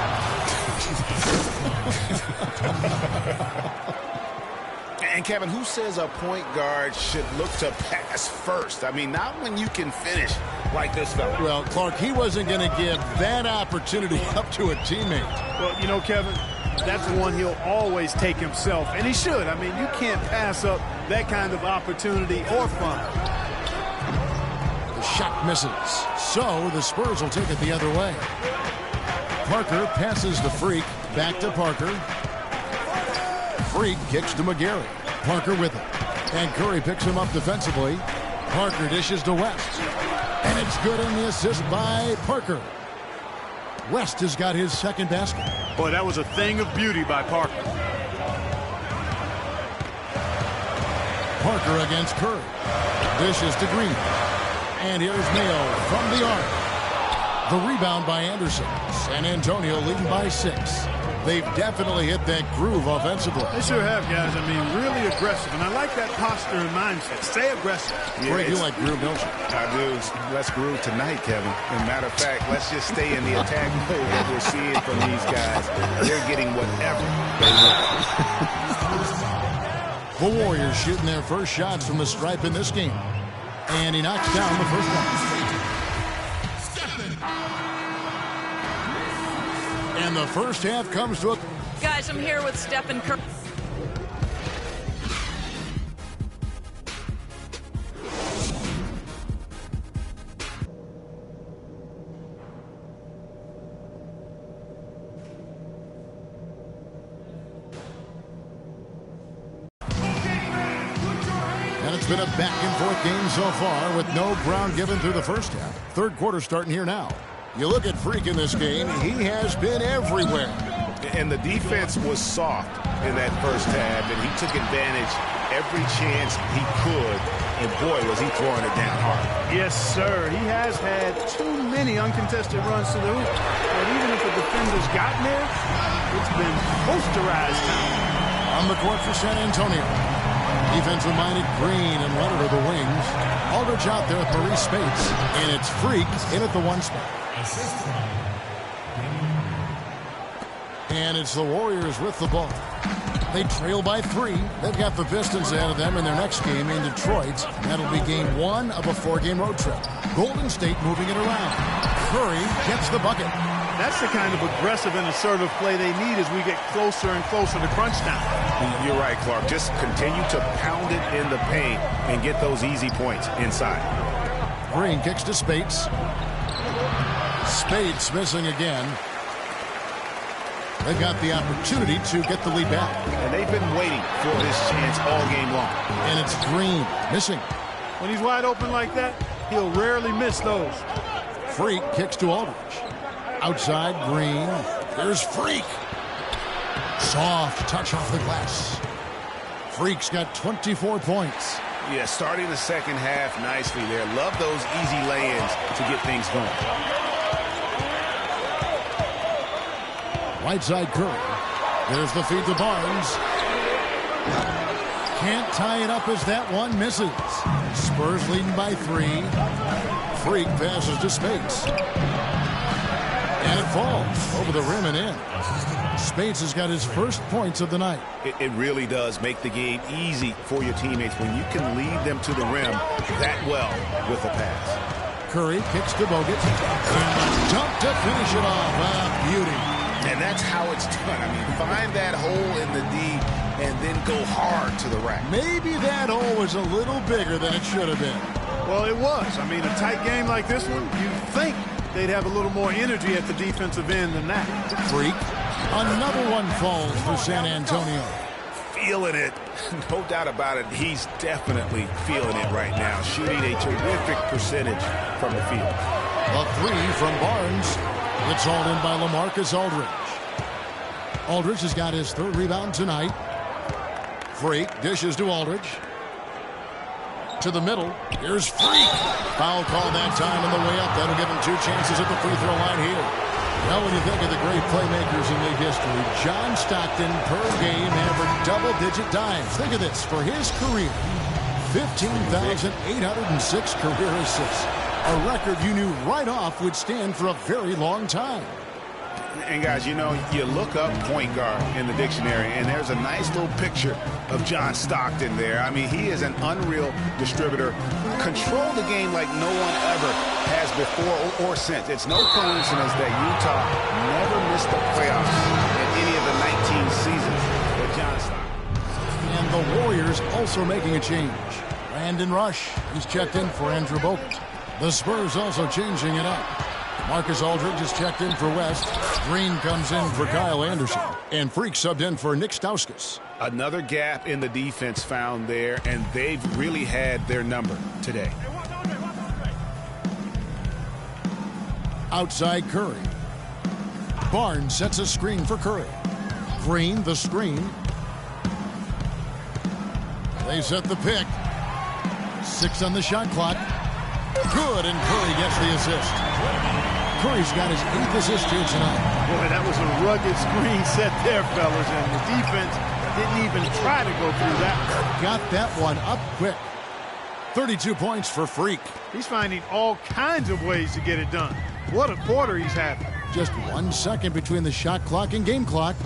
Speaker 6: And Kevin, who says a point guard should look to pass first? I mean, not when you can finish like this fella.
Speaker 5: Well, Clark, he wasn't going to give that opportunity up to a teammate.
Speaker 7: Well, you know, Kevin, that's one he'll always take himself, and he should. I mean, you can't pass up that kind of opportunity or fun.
Speaker 5: The shot misses. So the Spurs will take it the other way. Parker passes the Freak. Back to Parker. Freak kicks to McGarry. Parker with it. And Curry picks him up defensively. Parker dishes to West. And it's good in the assist by Parker. West has got his 2nd basket.
Speaker 7: Boy, that was a thing of beauty by Parker.
Speaker 5: Parker against Curry. Dishes to Green. And here's Mayo from the arc. The rebound by Anderson. San Antonio leading by 6. They've definitely hit that groove offensively.
Speaker 7: They sure have, guys. I mean, really aggressive. And I like that posture and mindset. Stay aggressive.
Speaker 5: Greg, you like groove, don't you?
Speaker 6: I do. Let's groove tonight, Kevin. As a matter of fact, let's just stay in the attack mode that we're seeing from these guys. They're getting whatever they want.
Speaker 5: The Warriors shooting their first shots from the stripe in this game. And he knocks down the first one. And the first half comes to a...
Speaker 8: Guys, I'm here with Stephen Curry.
Speaker 5: It's been a back-and-forth game so far with no ground given through the first half. Third quarter starting here now. You look at Freak in this game, he has been everywhere.
Speaker 6: And the defense was soft in that first half, and he took advantage every chance he could, and boy, was he throwing it down hard.
Speaker 7: Yes, sir. He has had too many uncontested runs to the hoop, but even if the defender's gotten there, it's been posterized time.
Speaker 5: On the court for San Antonio. Defensive-minded Green and Leonard are the wings. Aldridge out there with Maurice Spates, and it's Freak in at the 1 spot. And it's the Warriors with the ball. They trail by 3. They've got the Pistons ahead of them in their next game in Detroit. That'll be game 1 of a 4-game road trip. Golden State moving it around. Curry gets the bucket.
Speaker 7: That's the kind of aggressive and assertive play they need as we get closer and closer to crunch time.
Speaker 6: You're right, Clark. Just continue to pound it in the paint and get those easy points inside.
Speaker 5: Green kicks to Spates. Spates missing again. They've got the opportunity to get the lead back.
Speaker 6: And they've been waiting for this chance all game long.
Speaker 5: And it's Green missing.
Speaker 7: When he's wide open like that, he'll rarely miss those.
Speaker 5: Freak kicks to Aldridge. Outside, Green. There's Freak. Soft touch off the glass. Freak's got 24 points.
Speaker 6: Yeah, starting the second half nicely there. Love those easy lay-ins to get things going.
Speaker 5: Right side Curry. There's the feed to Barnes. Can't tie it up as that one misses. Spurs leading by 3. Freak passes to Spates. And it falls over the rim and in. Spates has got his first points of the night.
Speaker 6: It really does make the game easy for your teammates when you can lead them to the rim that well with a pass.
Speaker 5: Curry kicks to Bogut. And a dunk to finish it off. Beauty.
Speaker 6: And that's how it's done. I mean, find that hole in the D and then go hard to the rack.
Speaker 5: Maybe that hole was a little bigger than it should have been.
Speaker 7: Well, it was. I mean, a tight game like this one, you'd think they'd have a little more energy at the defensive end than that.
Speaker 5: Freak. Another one falls for San Antonio.
Speaker 6: Feeling it. No doubt about it. He's definitely feeling it right now. Shooting a terrific percentage from the field.
Speaker 5: A 3 from Barnes. It's hauled in by LaMarcus Aldridge. Aldridge has got his 3rd rebound tonight. Freak dishes to Aldridge. To the middle. Here's Freak. Foul call that time on the way up. That'll give him 2 chances at the free throw line here. Now, when you think of the great playmakers in league history, John Stockton per game averaged double-digit dimes. Think of this. For his career, 15,806 career assists. A record you knew right off would stand for a very long time.
Speaker 6: And guys, you know, you look up point guard in the dictionary, and there's a nice little picture of John Stockton there. I mean, he is an unreal distributor. Control the game like no one ever has before or since. It's no coincidence that Utah never missed the playoffs in any of the 19 seasons with John Stockton.
Speaker 5: And the Warriors also making a change. Brandon Rush, he's checked in for Andrew Bogut. The Spurs also changing it up. Marcus Aldridge is checked in for West. Green comes in for Kyle Anderson. And Freak subbed in for Nick Stauskas.
Speaker 6: Another gap in the defense found there, and they've really had their number today.
Speaker 5: Outside Curry. Barnes sets a screen for Curry. Green, the screen. They set the pick. 6 on the shot clock. Good, and Curry gets the assist. Curry's got his 8th assist here tonight.
Speaker 7: Boy, that was a rugged screen set there, fellas, and the defense didn't even try to go through that.
Speaker 5: Got that one up quick. 32 points for Freak.
Speaker 7: He's finding all kinds of ways to get it done. What a quarter he's having.
Speaker 5: Just 1 second between the shot clock and game clock.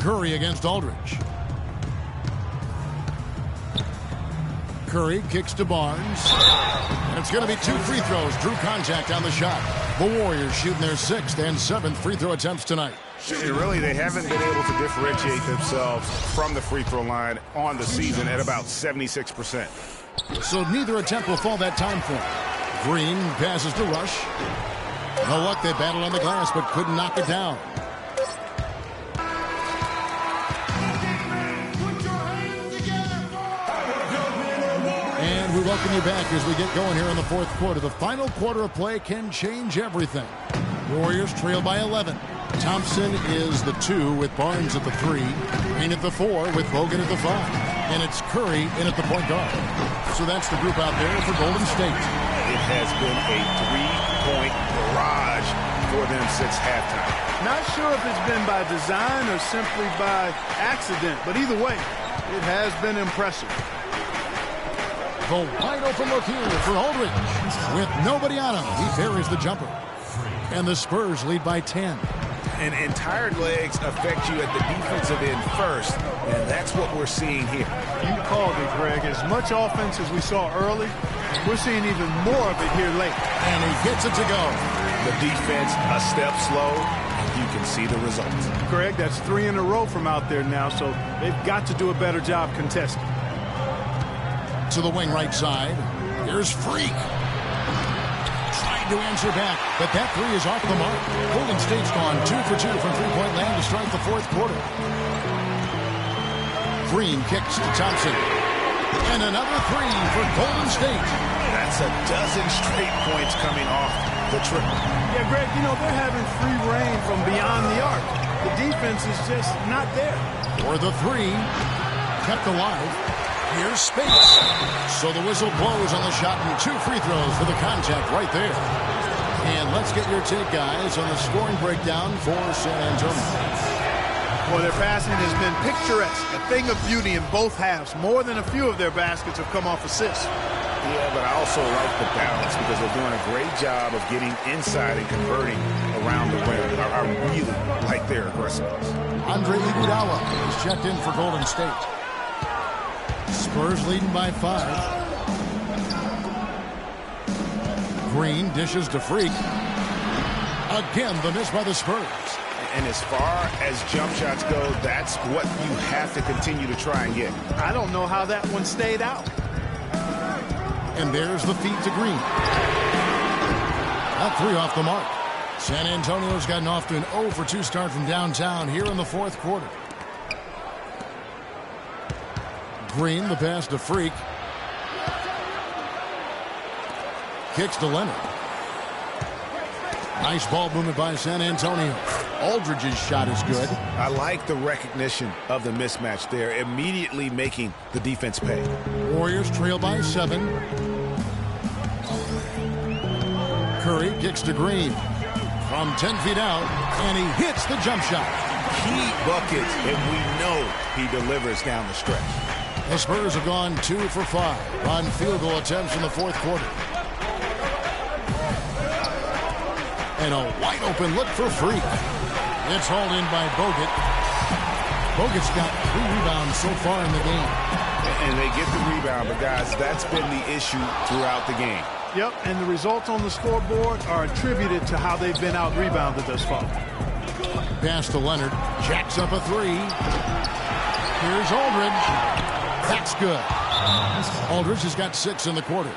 Speaker 5: Curry against Aldridge. Curry kicks to Barnes. And it's going to be 2 free throws. Drew contact on the shot. The Warriors shooting their 6th and 7th free throw attempts tonight.
Speaker 6: Really, they haven't been able to differentiate themselves from the free throw line on the season at about 76%.
Speaker 5: So neither attempt will fall that time for him. Green passes to Rush. No luck, they battled on the glass but couldn't knock it down. welcome you back as we get going here in the fourth quarter. The final quarter of play can change everything. Warriors trail by 11. Thompson is the 2 with Barnes at the 3. Green at the 4 with Bogut at the 5. And it's Curry in at the point guard. So that's the group out there for Golden State.
Speaker 6: It has been a 3-point barrage for them since halftime.
Speaker 7: Not sure if it's been by design or simply by accident, but either way, it has been impressive.
Speaker 5: The wide open look here for Aldridge. With nobody on him, he buries the jumper. And the Spurs lead by 10.
Speaker 6: And tired legs affect you at the defensive end first, and that's what we're seeing here.
Speaker 7: You called it, Greg. As much offense as we saw early, we're seeing even more of it here late.
Speaker 5: And he gets it to go.
Speaker 6: The defense a step slow, and you can see the results.
Speaker 7: Greg, that's 3 in a row from out there now, so they've got to do a better job contesting.
Speaker 5: To the wing right side. Here's Freak. Trying to answer back, but that 3 is off the mark. Golden State's gone 2 for 2 from three-point land to start the fourth quarter. Green kicks to Thompson. And another 3 for Golden State.
Speaker 6: That's a dozen straight points coming off the triple.
Speaker 7: Yeah, Greg, you know, they're having free reign from beyond the arc. The defense is just not there.
Speaker 5: For the 3, kept alive. Here's space. So the whistle blows on the shot and 2 free throws for the contact right there. And let's get your take, guys, on the scoring breakdown for San Antonio.
Speaker 7: Well, their passing has been picturesque, a thing of beauty in both halves. More than a few of their baskets have come off assists.
Speaker 6: Yeah, but I also like the balance because they're doing a great job of getting inside and converting around the rim. I really like their aggressiveness.
Speaker 5: Andre Iguodala is checked in for Golden State. Spurs leading by 5. Green dishes to Freak. Again, the miss by the Spurs.
Speaker 6: And as far as jump shots go, that's what you have to continue to try and get.
Speaker 7: I don't know how that one stayed out.
Speaker 5: And there's the feed to Green. That 3 off the mark. San Antonio's gotten off to an 0 for 2 start from downtown here in the fourth quarter. Green, the pass to Freak. Kicks to Leonard. Nice ball movement by San Antonio. Aldridge's shot is good.
Speaker 6: I like the recognition of the mismatch there, immediately making the defense pay.
Speaker 5: Warriors trail by 7. Curry kicks to Green. From 10 feet out, and he hits the jump shot.
Speaker 6: Key buckets, and we know he delivers down the stretch.
Speaker 5: The Spurs have gone 2 for 5 on field goal attempts in the fourth quarter. And a wide open look for Freak. It's hauled in by Bogut. Bogut's got 3 rebounds so far in the game.
Speaker 6: And they get the rebound, but guys, that's been the issue throughout the game.
Speaker 7: Yep, and the results on the scoreboard are attributed to how they've been out-rebounded thus far.
Speaker 5: Pass to Leonard. Jacks up a 3. Here's Aldridge. That's good. Aldridge has got 6 in the quarter.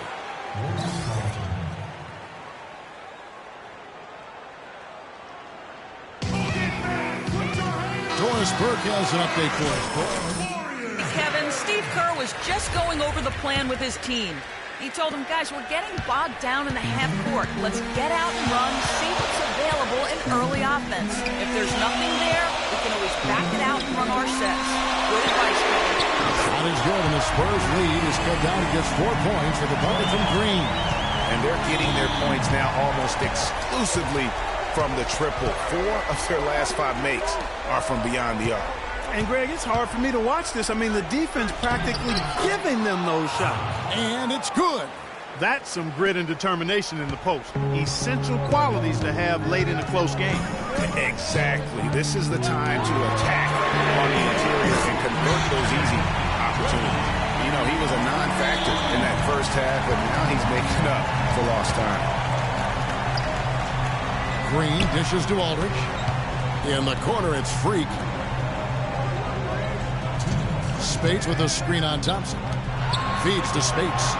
Speaker 5: Doris Burke has an update for us.
Speaker 8: Kevin, Steve Kerr was just going over the plan with his team. He told them, guys, we're getting bogged down in the half court. Let's get out and run, see what's available in early offense. If there's nothing there, we can always back it out and run our sets. Good advice, Kevin.
Speaker 5: That is good, and the Spurs lead is cut down to just 4 points with a bucket from Green.
Speaker 6: And they're getting their points now almost exclusively from the triple. 4 of their last 5 makes are from beyond the arc.
Speaker 7: And, Greg, it's hard for me to watch this. I mean, the defense practically giving them those shots.
Speaker 5: And it's good.
Speaker 7: That's some grit and determination in the post. Essential qualities to have late in a close game.
Speaker 6: Exactly. This is the time to attack on the interior and convert those easy opportunities. You know, he was a non-factor in that first half, but now he's making up for lost time.
Speaker 5: Green dishes to Aldridge. In the corner, it's Freak. Spates with a screen on Thompson. Feeds to Spates.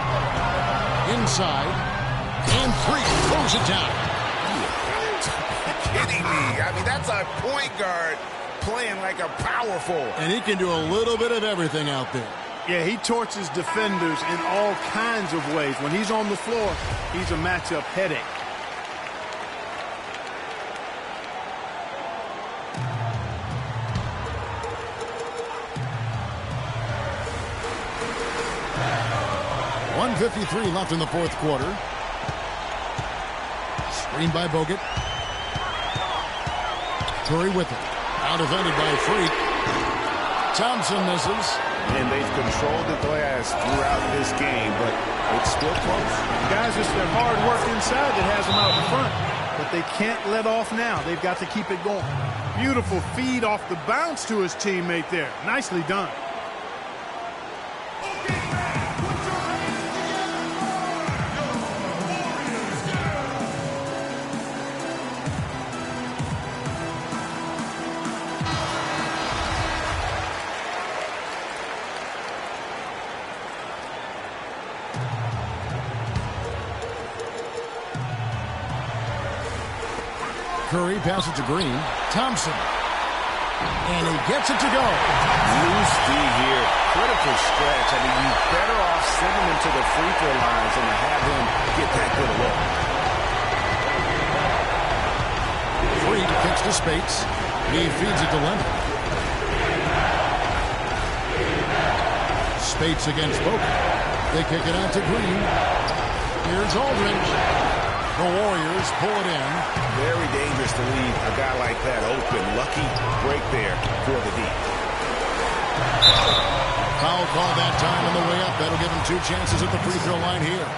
Speaker 5: Inside. And Freak throws it down.
Speaker 6: You're kidding me. I mean, that's a point guard playing like a power forward.
Speaker 5: And he can do a little bit of everything out there.
Speaker 7: Yeah, he torches defenders in all kinds of ways. When he's on the floor, he's a matchup headache.
Speaker 5: .153 left in the fourth quarter. Screen by Bogut. Curry with it. Now defended by Freak. Thompson misses.
Speaker 6: And they've controlled the glass throughout this game, but it's still close.
Speaker 7: Guys, it's their hard work inside that has them out in front. But they can't let off now. They've got to keep it going. Beautiful feed off the bounce to his teammate there. Nicely done.
Speaker 5: Curry passes to Green. Thompson. And he gets it to go.
Speaker 6: Loose D here. Critical stretch. I mean, you're better off sending him to the free throw lines than to have him get that good a look.
Speaker 5: Freak kicks to Spates. He feeds it to Leonard. Spates against Bogut. They kick it out to Green. Here's Aldridge. The Warriors pull it in.
Speaker 6: Very dangerous to leave a guy like that open. Lucky break there for the D.
Speaker 5: Foul call that time on the way up. That'll give him 2 chances at the free throw line here.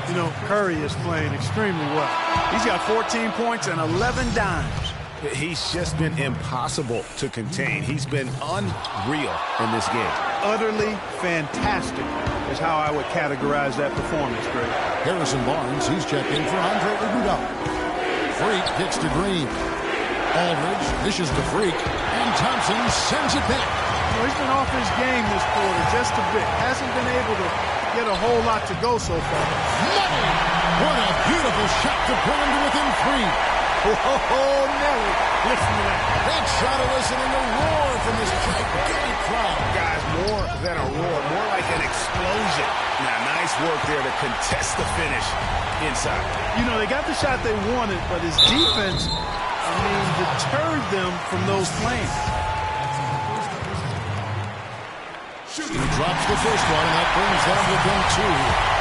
Speaker 7: You know, Curry is playing extremely well. He's got 14 points and 11 dimes.
Speaker 6: He's just been impossible to contain. He's been unreal in this game.
Speaker 7: Utterly fantastic is how I would categorize that performance, Greg.
Speaker 5: Harrison Barnes, he's checked in for Andre Iguodala. Freak kicks to Green. Aldridge dishes to Freak. And Thompson sends it back.
Speaker 7: He's been off his game this quarter just a bit. Hasn't been able to get a whole lot to go so far.
Speaker 5: Money! What a beautiful shot to pull him to within 3.
Speaker 7: Oh, Nelly. Listen to that.
Speaker 5: That shot eliciting a roar from this gigantic crowd.
Speaker 6: Guys, more than a roar, more like an explosion. Now, nice work there to contest the finish inside.
Speaker 7: You know, they got the shot they wanted, but his defense, deterred them from those plans.
Speaker 5: He drops the first one, and that brings them within 2.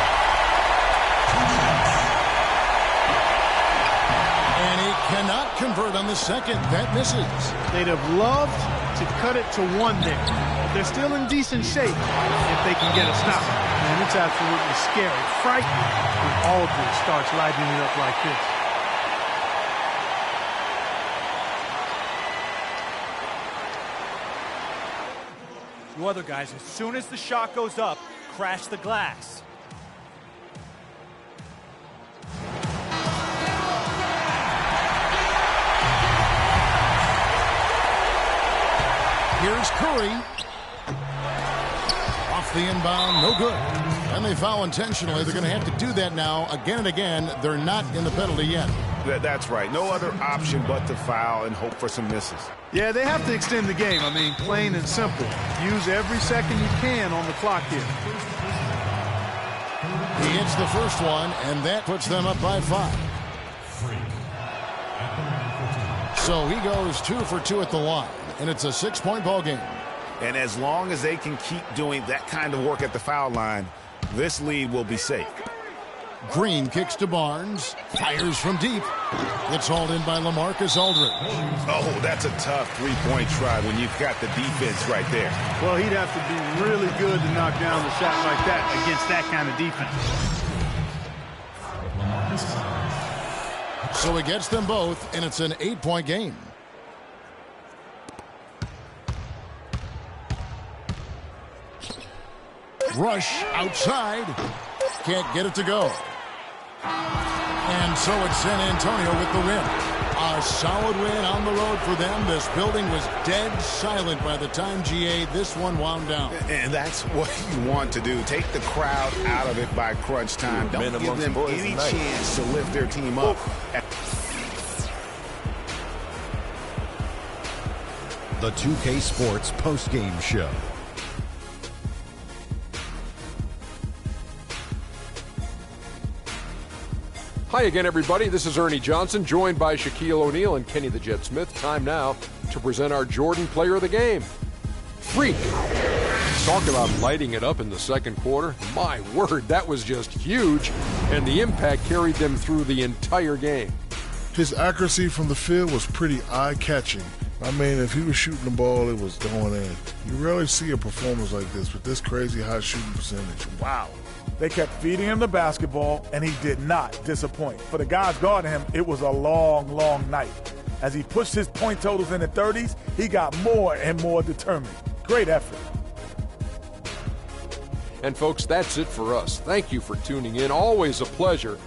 Speaker 5: And he cannot convert on the second. That misses.
Speaker 7: They'd have loved to cut it to 1 there. But they're still in decent shape if they can get a stop. And it's absolutely scary, frightening when Aldridge starts lighting it up like this.
Speaker 10: You other guys, as soon as the shot goes up, crash the glass.
Speaker 5: Here's Curry. Off the inbound, no good. And they foul intentionally. They're going to have to do that now again and again. They're not in the penalty yet.
Speaker 6: That's right. No other option but to foul and hope for some misses.
Speaker 7: Yeah, they have to extend the game. Plain and simple. Use every second you can on the clock here.
Speaker 5: He hits the first one, and that puts them up by 5. So he goes 2 for 2 at the line, and it's a 6-point ball game.
Speaker 6: And as long as they can keep doing that kind of work at the foul line, this lead will be safe.
Speaker 5: Green kicks to Barnes, fires from deep. It's hauled in by LaMarcus Aldridge.
Speaker 6: Oh, that's a tough three-point try when you've got the defense right there.
Speaker 7: Well, he'd have to be really good to knock down the shot like that against that kind of defense.
Speaker 5: So he gets them both, and it's an 8-point game. Rush outside. Can't get it to go. And so it's San Antonio with the win. A solid win on the road for them. This building was dead silent by the time this one wound down.
Speaker 6: And that's what you want to do. Take the crowd out of it by crunch time. Don't give them any chance to lift their team up.
Speaker 1: The 2K Sports postgame show.
Speaker 2: Hi again, everybody. This is Ernie Johnson, joined by Shaquille O'Neal and Kenny the Jet Smith. Time now to present our Jordan Player of the Game. Freak. Talk about lighting it up in the second quarter. My word, that was just huge, and the impact carried them through the entire game.
Speaker 4: His accuracy from the field was pretty eye-catching. I mean, if he was shooting the ball, it was going in. You rarely see a performance like this with this crazy high shooting percentage. Wow.
Speaker 3: They kept feeding him the basketball, and he did not disappoint. For the guys guarding him, it was a long, long night. As he pushed his point totals in the 30s, he got more and more determined. Great effort.
Speaker 2: And folks, that's it for us. Thank you for tuning in. Always a pleasure